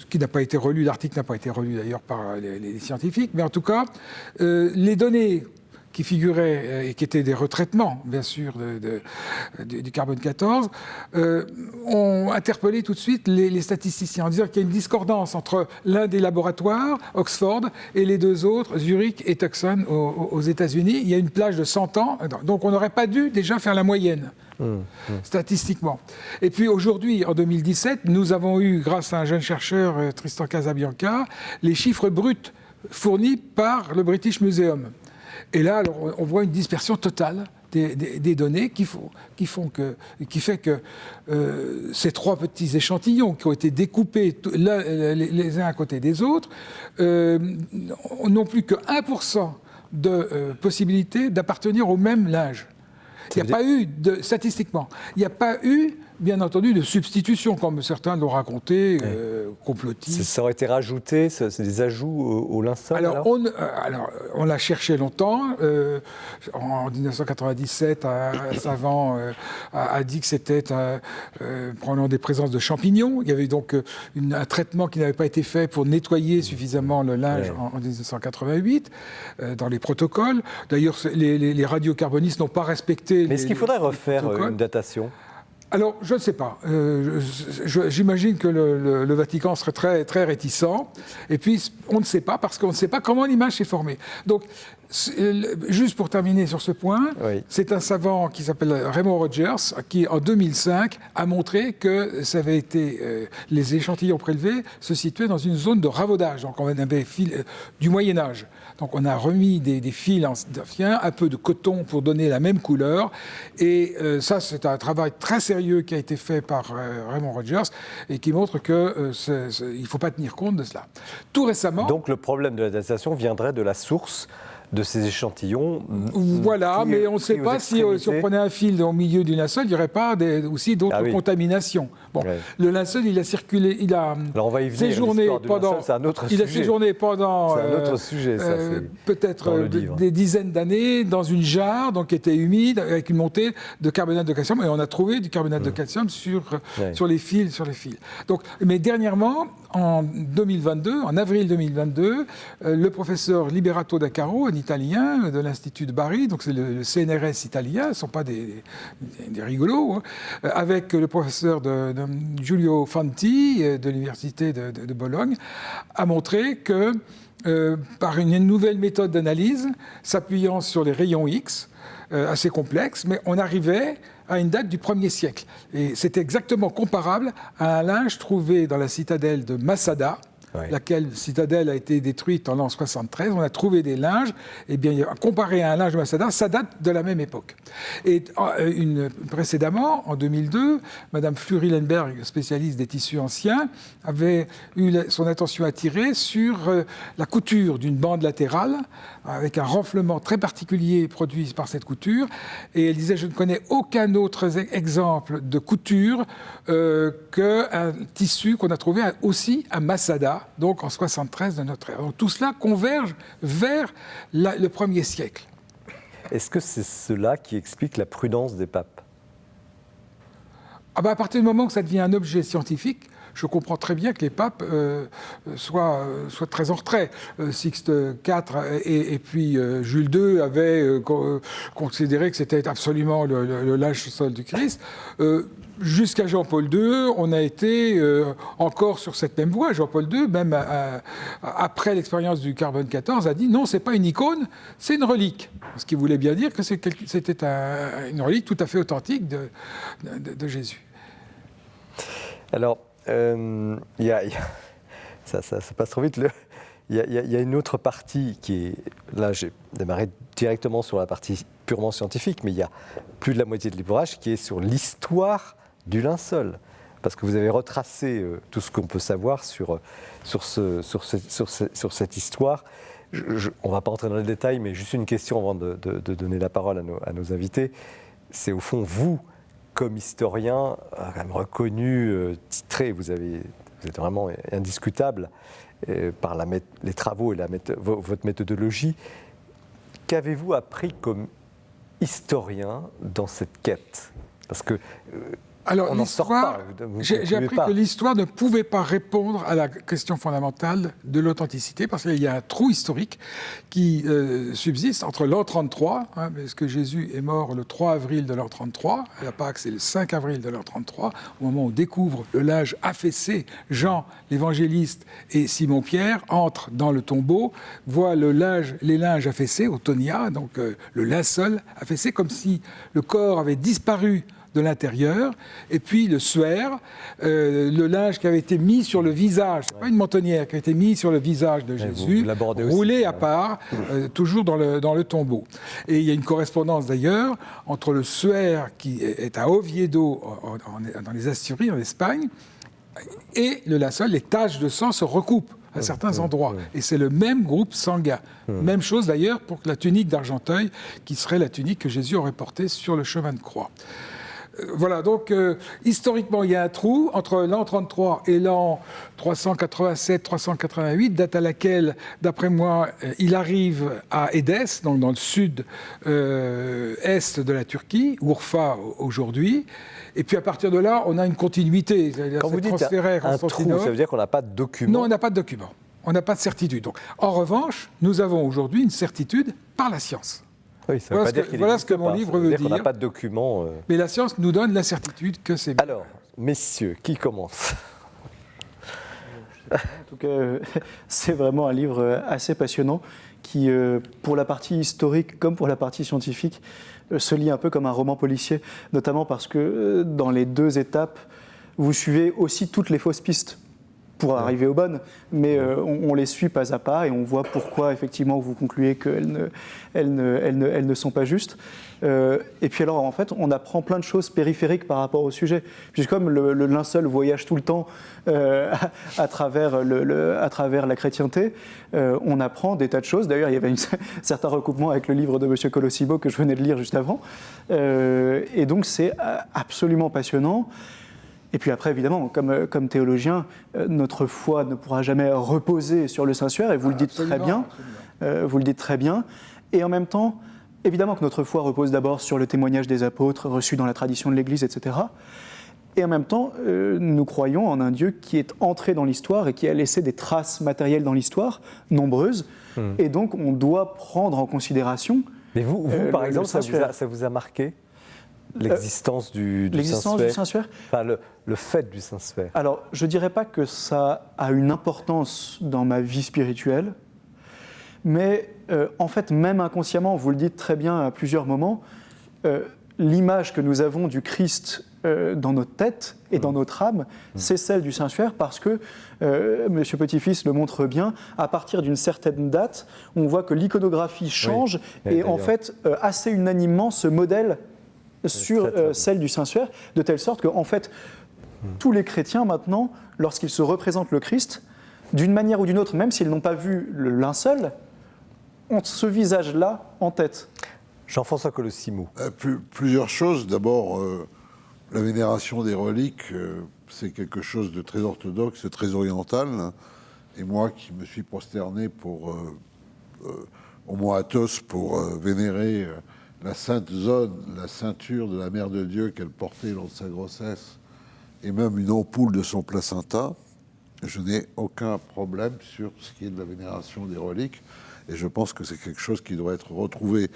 qui n'a pas été relue, l'article n'a pas été relu d'ailleurs par les scientifiques, mais en tout cas, les données qui figuraient et qui étaient des retraitements, bien sûr, du carbone 14, ont interpellé tout de suite les statisticiens en disant qu'il y a une discordance entre l'un des laboratoires, Oxford, et les deux autres, Zurich et Tucson, aux États-Unis. Il y a une plage de 100 ans, donc on n'aurait pas dû déjà faire la moyenne. Statistiquement. Et puis aujourd'hui, en 2017, nous avons eu, grâce à un jeune chercheur, Tristan Casabianca, les chiffres bruts fournis par le British Museum. Et là, alors, on voit une dispersion totale des données qui fait que ces trois petits échantillons qui ont été découpés les uns à côté des autres n'ont plus que 1% de possibilité d'appartenir au même linge. Il n'y a pas eu, statistiquement, il n'y a pas eu, bien entendu, de substitution, comme certains l'ont raconté, complotistes. Ça aurait été rajouté, c'est des ajouts au linceul. Alors on l'a cherché longtemps. En 1997, un savant a dit que c'était probablement des présences de champignons. Il y avait donc un traitement qui n'avait pas été fait pour nettoyer suffisamment le linge en 1988, dans les protocoles. D'ailleurs, les radiocarbonistes n'ont pas respecté. Mais est-ce qu'il faudrait refaire une datation ? Alors, je ne sais pas. J'imagine que le Vatican serait très, très réticent. Et puis, on ne sait pas, parce qu'on ne sait pas comment l'image s'est formée. Donc, juste pour terminer sur ce point, c'est un savant qui s'appelle Raymond Rogers, qui, en 2005, a montré que ça avait été, les échantillons prélevés se situaient dans une zone de ravaudage. Donc, on avait du Moyen-Âge. Donc, on a remis des fils anciens, un peu de coton pour donner la même couleur. Et ça, c'est un travail très sérieux qui a été fait par Raymond Rogers et qui montre qu'il ne faut pas tenir compte de cela. Tout récemment... Donc, le problème de la datation viendrait de la source de ces échantillons. Voilà, mais on ne sait pas si on prenait un fil au milieu du linceul, il n'y aurait pas aussi d'autres contaminations. Bon, le linceul, il a circulé, il a séjourné pendant. C'est un autre sujet. Il a séjourné pendant. C'est un autre sujet, ça. Peut-être des dizaines d'années dans une jarre, donc qui était humide, avec une montée de carbonate de calcium, et on a trouvé du carbonate de calcium sur les fils, Donc, mais dernièrement, en 2022, en avril 2022, le professeur Liberato D'Accaro, un Italien de l'Institut de Bari, donc c'est le CNRS italien, ce ne sont pas des rigolos, hein, avec le professeur de Giulio Fanti de l'Université de Bologne, a montré que par une nouvelle méthode d'analyse, s'appuyant sur les rayons X, assez complexes, mais on arrivait à une date du 1er siècle. Et c'était exactement comparable à un linge trouvé dans la citadelle de Masada, laquelle citadelle a été détruite en l'an 73. On a trouvé des linges, et bien comparé à un linge de Masada, ça date de la même époque. Et précédemment, en 2002, Madame Fleury-Lenberg, spécialiste des tissus anciens, avait eu son attention attirée sur la couture d'une bande latérale, avec un renflement très particulier produit par cette couture. Et elle disait, je ne connais aucun autre exemple de couture qu'un tissu qu'on a trouvé aussi à Masada, donc en 73 de notre ère. Donc tout cela converge vers le 1er siècle. Est-ce que c'est cela qui explique la prudence des papes ? À partir du moment que ça devient un objet scientifique, je comprends très bien que les papes soient très en retrait. Sixte IV et puis Jules II avaient considéré que c'était absolument le linge-sol du Christ. Jusqu'à Jean-Paul II, on a été encore sur cette même voie. Jean-Paul II, même après l'expérience du carbone 14, a dit non, c'est pas une icône, c'est une relique. Ce qui voulait bien dire que c'était une relique tout à fait authentique de Jésus. Alors, ça passe trop vite. Il y a une autre partie qui est... Là, j'ai démarré directement sur la partie purement scientifique, mais il y a plus de la moitié de l'ouvrage qui est sur l'histoire du linceul. Parce que vous avez retracé tout ce qu'on peut savoir sur cette histoire. On ne va pas entrer dans les détails, mais juste une question avant de donner la parole à nos invités. C'est au fond, vous, comme historien, quand même reconnu, titré, vous êtes vraiment indiscutable par les travaux et votre méthodologie. Qu'avez-vous appris comme historien dans cette quête ? Parce que alors, on n'en sort pas. J'ai appris que l'histoire ne pouvait pas répondre à la question fondamentale de l'authenticité, parce qu'il y a un trou historique qui subsiste entre l'an 33, parce que Jésus est mort le 3 avril de l'an 33, à la Pâque c'est le 5 avril de l'an 33, au moment où on découvre le linge affaissé, Jean l'évangéliste et Simon-Pierre entrent dans le tombeau, voient les linges affaissés, au tonia, donc le linceul affaissé, comme si le corps avait disparu de l'intérieur, et puis le suaire, le linge qui avait été mis sur le visage, pas une mentonnière, qui a été mis sur le visage de Jésus, roulé à part, toujours dans le tombeau. Et il y a une correspondance d'ailleurs entre le suaire qui est à Oviedo, dans les Asturies, en Espagne, et le linceul. Les taches de sang se recoupent à certains endroits. Et c'est le même groupe sanguin. Même chose d'ailleurs pour la tunique d'Argenteuil, qui serait la tunique que Jésus aurait portée sur le chemin de croix. Voilà, donc historiquement, il y a un trou entre l'an 33 et l'an 387-388, date à laquelle, d'après moi, il arrive à Édesse, donc dans le sud-est de la Turquie, Urfa aujourd'hui. Et puis à partir de là, on a une continuité. Quand vous dites un trou, ça veut dire qu'on n'a pas de document ? Non, on n'a pas de document. On n'a pas de certitude. Donc, en revanche, nous avons aujourd'hui une certitude par la science. Oui, ça veut pas dire qu'il voilà ce que mon livre veut dire. On n'a pas de document. Mais la science nous donne la certitude que c'est bien. Alors, messieurs, qui commence ? En tout cas, c'est vraiment un livre assez passionnant qui, pour la partie historique comme pour la partie scientifique, se lit un peu comme un roman policier, notamment parce que dans les deux étapes, vous suivez aussi toutes les fausses pistes pour arriver aux bonnes, mais on les suit pas à pas et on voit pourquoi effectivement vous concluez qu'elles ne sont pas justes. Et puis alors en fait on apprend plein de choses périphériques par rapport au sujet, puisque comme le linceul voyage tout le temps à travers la chrétienté, on apprend des tas de choses. D'ailleurs il y avait certains recoupements avec le livre de M. Colosimo que je venais de lire juste avant, et donc c'est absolument passionnant. Et puis après, évidemment, comme théologien, notre foi ne pourra jamais reposer sur le Saint-Suaire, et vous le dites très bien. Vous le dites très bien. Et en même temps, évidemment que notre foi repose d'abord sur le témoignage des apôtres reçus dans la tradition de l'Église, etc. Et en même temps, nous croyons en un Dieu qui est entré dans l'histoire et qui a laissé des traces matérielles dans l'histoire, nombreuses. Et donc, on doit prendre en considération. Mais vous par exemple, ça vous a marqué l'existence du Saint-Suaire, enfin, le fait du Saint-Suaire. Alors, je ne dirais pas que ça a une importance dans ma vie spirituelle, mais en fait, même inconsciemment, vous le dites très bien à plusieurs moments, l'image que nous avons du Christ dans notre tête et dans notre âme, c'est celle du Saint-Suaire, parce que, Monsieur Petit-Fils le montre bien, à partir d'une certaine date, on voit que l'iconographie change et en fait, assez unanimement, ce modèle sur celle du Saint-Suaire, de telle sorte que, en fait, tous les chrétiens maintenant, lorsqu'ils se représentent le Christ, d'une manière ou d'une autre, même s'ils n'ont pas vu le linceul, ont ce visage-là en tête. Jean-François Colosimo. Plusieurs choses. D'abord, la vénération des reliques, c'est quelque chose de très orthodoxe, de très oriental. Et moi, qui me suis prosterné au mont Athos pour vénérer la sainte zone, la ceinture de la Mère de Dieu qu'elle portait lors de sa grossesse, et même une ampoule de son placenta, je n'ai aucun problème sur ce qui est de la vénération des reliques. Et je pense que c'est quelque chose qui doit être retrouvé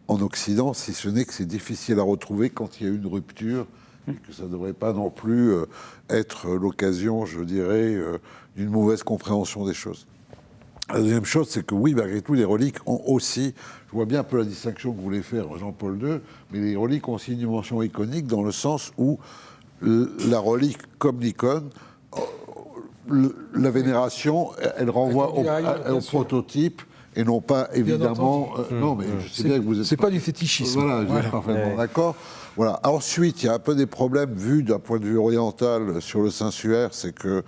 en Occident, si ce n'est que c'est difficile à retrouver quand il y a une rupture, et que ça ne devrait pas non plus être l'occasion, je dirais, d'une mauvaise compréhension des choses. La deuxième chose, c'est que oui, malgré tout, les reliques ont aussi, je vois bien un peu la distinction que voulait faire Jean-Paul II, mais les reliques ont aussi une dimension iconique dans le sens où la relique, comme l'icône, la vénération, elle renvoie au prototype et non pas évidemment. Non, mais je sais bien que vous êtes. C'est pas du fétichisme. Voilà, vous êtes parfaitement d'accord. Voilà. Ensuite, il y a un peu des problèmes vus d'un point de vue oriental sur le Saint-Suaire, c'est que,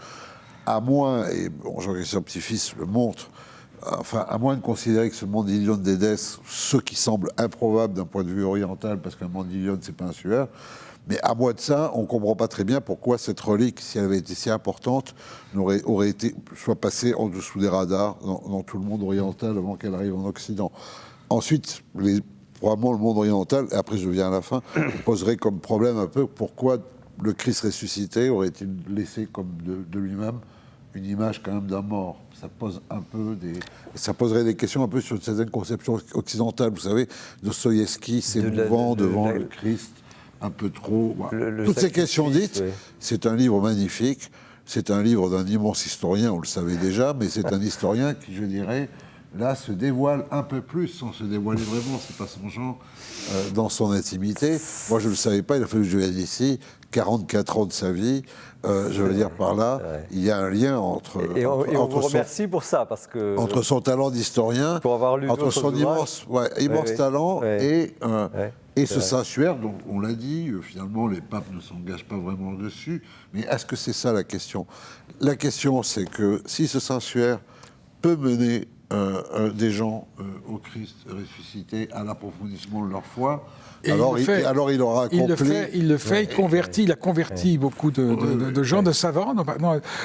à moins, et bon, Jean-Christian Petit-Fils le montre, enfin, à moins de considérer que ce mandilion d'Édesse, ce qui semble improbable d'un point de vue oriental, parce qu'un mandilion, c'est pas un suaire, mais à moins de ça, on ne comprend pas très bien pourquoi cette relique, si elle avait été si importante, aurait été, soit passée en dessous des radars dans tout le monde oriental avant qu'elle arrive en Occident. Ensuite, probablement le monde oriental, et après je viens à la fin, poserait comme problème un peu pourquoi le Christ ressuscité aurait-il laissé comme de lui-même une image quand même d'un mort. Ça pose un peu ça poserait des questions un peu sur certaines conceptions occidentales. Vous savez, Dostoïevski s'émouvant devant le Christ, un peu trop. Voilà. Toutes ces questions dites, c'est un livre magnifique. C'est un livre d'un immense historien, on le savait déjà, mais c'est un historien qui, je dirais, là, se dévoile un peu plus, sans se dévoiler vraiment, c'est pas son genre, dans son intimité. Moi, je ne le savais pas, il a fallu que je vienne ici, 44 ans de sa vie, je veux dire par là, il y a un lien entre... Et on vous remercie pour ça, parce que... Entre son talent d'historien, pour avoir lu entre son immense talent et ce Saint-Suaire, dont on l'a dit, finalement, les papes ne s'engagent pas vraiment dessus, mais est-ce que c'est ça la question ? La question, c'est que si ce Saint-Suaire peut mener des gens au Christ ressuscité, à l'approfondissement de leur foi, alors il aura accompli... Il a converti beaucoup de gens, de savants,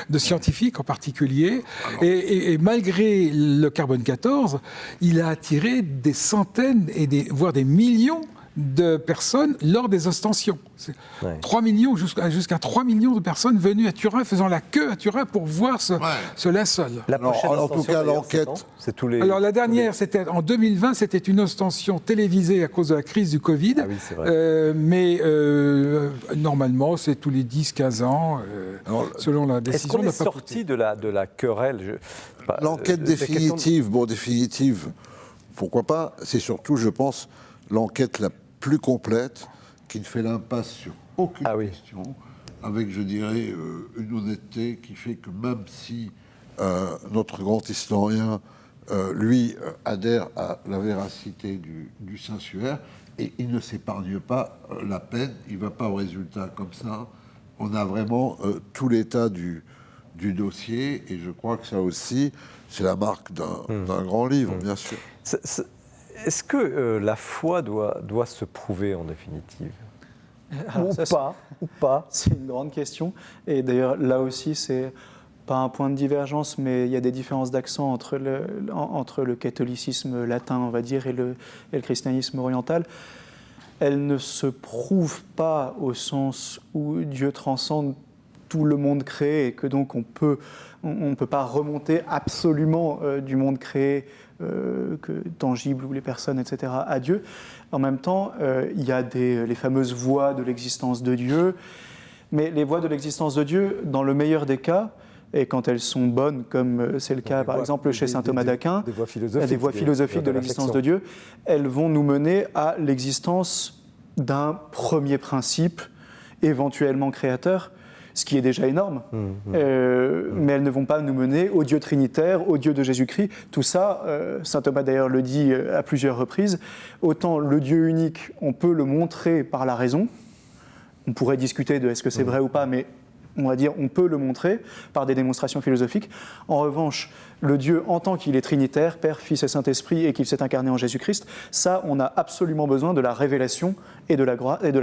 de scientifiques en particulier, et malgré le carbone 14, il a attiré des centaines, voire des millions de personnes lors des ostensions. 3 millions, jusqu'à 3 millions de personnes venues à Turin, faisant la queue à Turin pour voir ce linceul. En tout cas, l'enquête... Alors la dernière, c'était en 2020, c'était une ostension télévisée à cause de la crise du Covid. Ah oui, c'est vrai. Mais normalement, c'est tous les 10-15 ans, selon la décision. Est-ce qu'on est sorti de la querelle L'enquête définitive, pourquoi pas, c'est surtout, je pense, l'enquête la plus complète, qui ne fait l'impasse sur aucune question, avec, je dirais, une honnêteté qui fait que même si notre grand historien, lui, adhère à la véracité du Saint-Suaire, et il ne s'épargne pas la peine, il ne va pas au résultat comme ça. On a vraiment tout l'état du dossier, et je crois que ça aussi, c'est la marque d'un grand livre, bien sûr. Est-ce que la foi doit se prouver en définitive ? Ou pas. C'est une grande question. Et d'ailleurs, là aussi, c'est pas un point de divergence, mais il y a des différences d'accent entre le catholicisme latin, on va dire, et le christianisme oriental. Elle ne se prouve pas au sens où Dieu transcende tout le monde créé et que donc on ne peut pas remonter absolument du monde créé tangible ou les personnes, etc., à Dieu. En même temps, il y a les fameuses voies de l'existence de Dieu, mais les voies de l'existence de Dieu, dans le meilleur des cas, et quand elles sont bonnes, comme c'est le cas par exemple chez saint Thomas d'Aquin, des voies philosophiques de l'existence de Dieu, elles vont nous mener à l'existence d'un premier principe, éventuellement créateur, ce qui est déjà énorme, mais elles ne vont pas nous mener au Dieu trinitaire, au Dieu de Jésus-Christ. Tout ça, saint Thomas d'ailleurs le dit à plusieurs reprises, autant le Dieu unique, on peut le montrer par la raison, on pourrait discuter de est-ce que c'est vrai ou pas, mais on va dire on peut le montrer par des démonstrations philosophiques. En revanche, le Dieu en tant qu'il est trinitaire, Père, Fils et Saint-Esprit, et qu'il s'est incarné en Jésus-Christ, ça, on a absolument besoin de la révélation et de la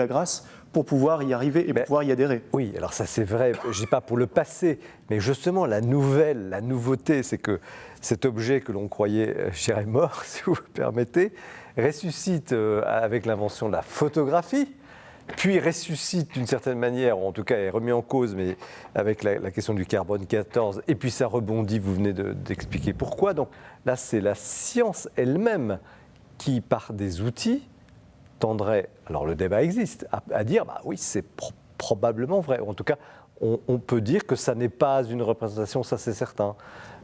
grâce pour pouvoir y arriver et pour pouvoir y adhérer. Oui, alors ça c'est vrai, je ne dis pas pour le passé, mais justement la nouveauté, c'est que cet objet que l'on croyait, je dirais, mort, si vous me permettez, ressuscite avec l'invention de la photographie, puis ressuscite d'une certaine manière, ou en tout cas est remis en cause, mais avec la question du carbone 14, et puis ça rebondit, vous venez d'expliquer pourquoi. Donc là, c'est la science elle-même qui, par des outils, tendrait, alors le débat existe, à dire, bah oui, c'est probablement vrai. En tout cas, on peut dire que ça n'est pas une représentation, ça c'est certain.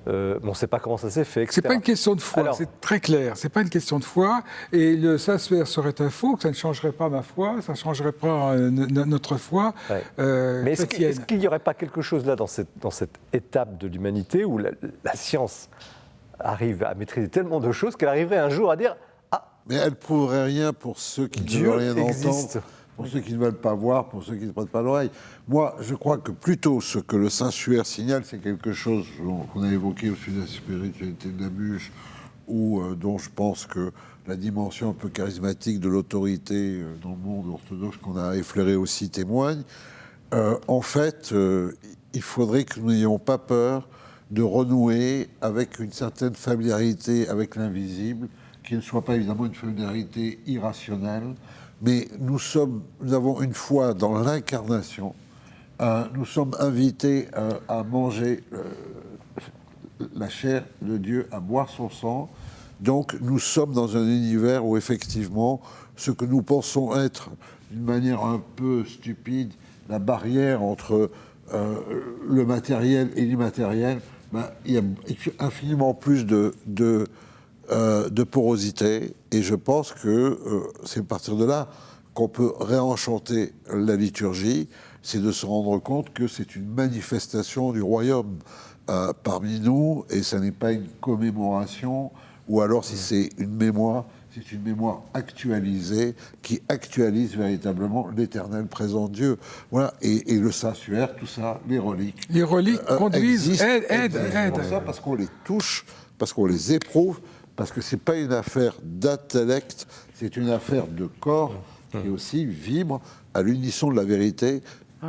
On ne sait pas comment ça s'est fait, etc. C'est pas une question de foi, alors, c'est très clair. C'est pas une question de foi. Et le Saint-Suaire serait un faux, que ça ne changerait pas ma foi, ça ne changerait pas notre foi. Ouais. Mais est-ce qu'il n'y aurait pas quelque chose là dans cette étape de l'humanité où la science arrive à maîtriser tellement de choses qu'elle arriverait un jour à dire mais elle ne prouverait rien pour ceux qui ne veulent rien entendre, pour ceux qui ne veulent pas voir, pour ceux qui ne prêtent pas l'oreille. Moi, je crois que plutôt ce que le Saint-Suaire signale, c'est quelque chose qu'on a évoqué au sujet de la spiritualité de la bûche, ou dont je pense que la dimension un peu charismatique de l'autorité dans le monde orthodoxe qu'on a effleuré aussi témoigne. En fait, il faudrait que nous n'ayons pas peur de renouer avec une certaine familiarité avec l'invisible, qui ne soit pas évidemment une familiarité irrationnelle, mais nous avons une foi dans l'incarnation. Nous sommes invités à manger la chair de Dieu, à boire son sang. Donc nous sommes dans un univers où effectivement, ce que nous pensons être, d'une manière un peu stupide, la barrière entre le matériel et l'immatériel, il y a infiniment plus de porosité, et je pense que c'est à partir de là qu'on peut réenchanter la liturgie, c'est de se rendre compte que c'est une manifestation du royaume parmi nous, et ça n'est pas une commémoration, ou alors si c'est une mémoire, c'est une mémoire actualisée, qui actualise véritablement l'éternel présent de Dieu. Voilà, et le Saint-Suaire, tout ça, les reliques. Les reliques conduisent, aident. Pour ça, parce qu'on les touche, parce qu'on les éprouve, parce que ce n'est pas une affaire d'intellect, c'est une affaire de corps qui aussi vibre à l'unisson de la vérité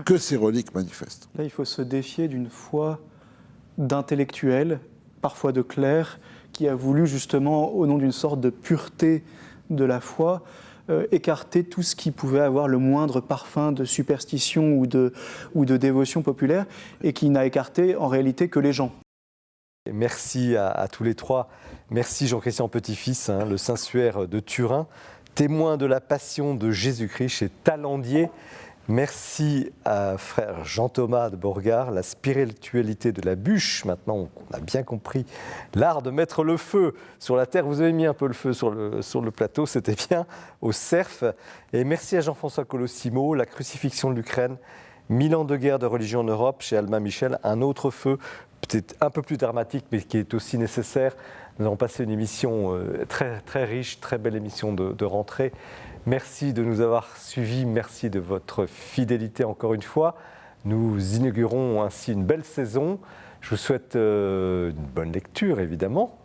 que ces reliques manifestent. Là, il faut se défier d'une foi d'intellectuel, parfois de clerc, qui a voulu justement, au nom d'une sorte de pureté de la foi, écarter tout ce qui pouvait avoir le moindre parfum de superstition ou de dévotion populaire, et qui n'a écarté en réalité que les gens. Merci à tous les trois. Merci Jean-Christian Petit-Fils, le Saint-Suaire de Turin, témoin de la passion de Jésus-Christ chez Talandier. Merci à frère Jean-Thomas de Borgard, la spiritualité de la bûche. Maintenant, on a bien compris l'art de mettre le feu sur la terre. Vous avez mis un peu le feu sur le plateau, c'était bien, au cerf. Et merci à Jean-François Colosimo, la crucifixion de l'Ukraine. 1000 ans de guerre de religion en Europe, chez Albin Michel, un autre feu, peut-être un peu plus dramatique, mais qui est aussi nécessaire. Nous avons passé une émission très, très riche, très belle émission de rentrée. Merci de nous avoir suivis, merci de votre fidélité encore une fois. Nous inaugurons ainsi une belle saison. Je vous souhaite une bonne lecture, évidemment,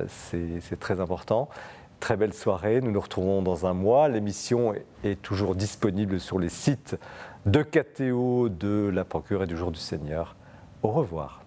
c'est très important. Très belle soirée, nous nous retrouvons dans un mois. L'émission est toujours disponible sur les sites de KTO, de la Procure et du Jour du Seigneur. Au revoir.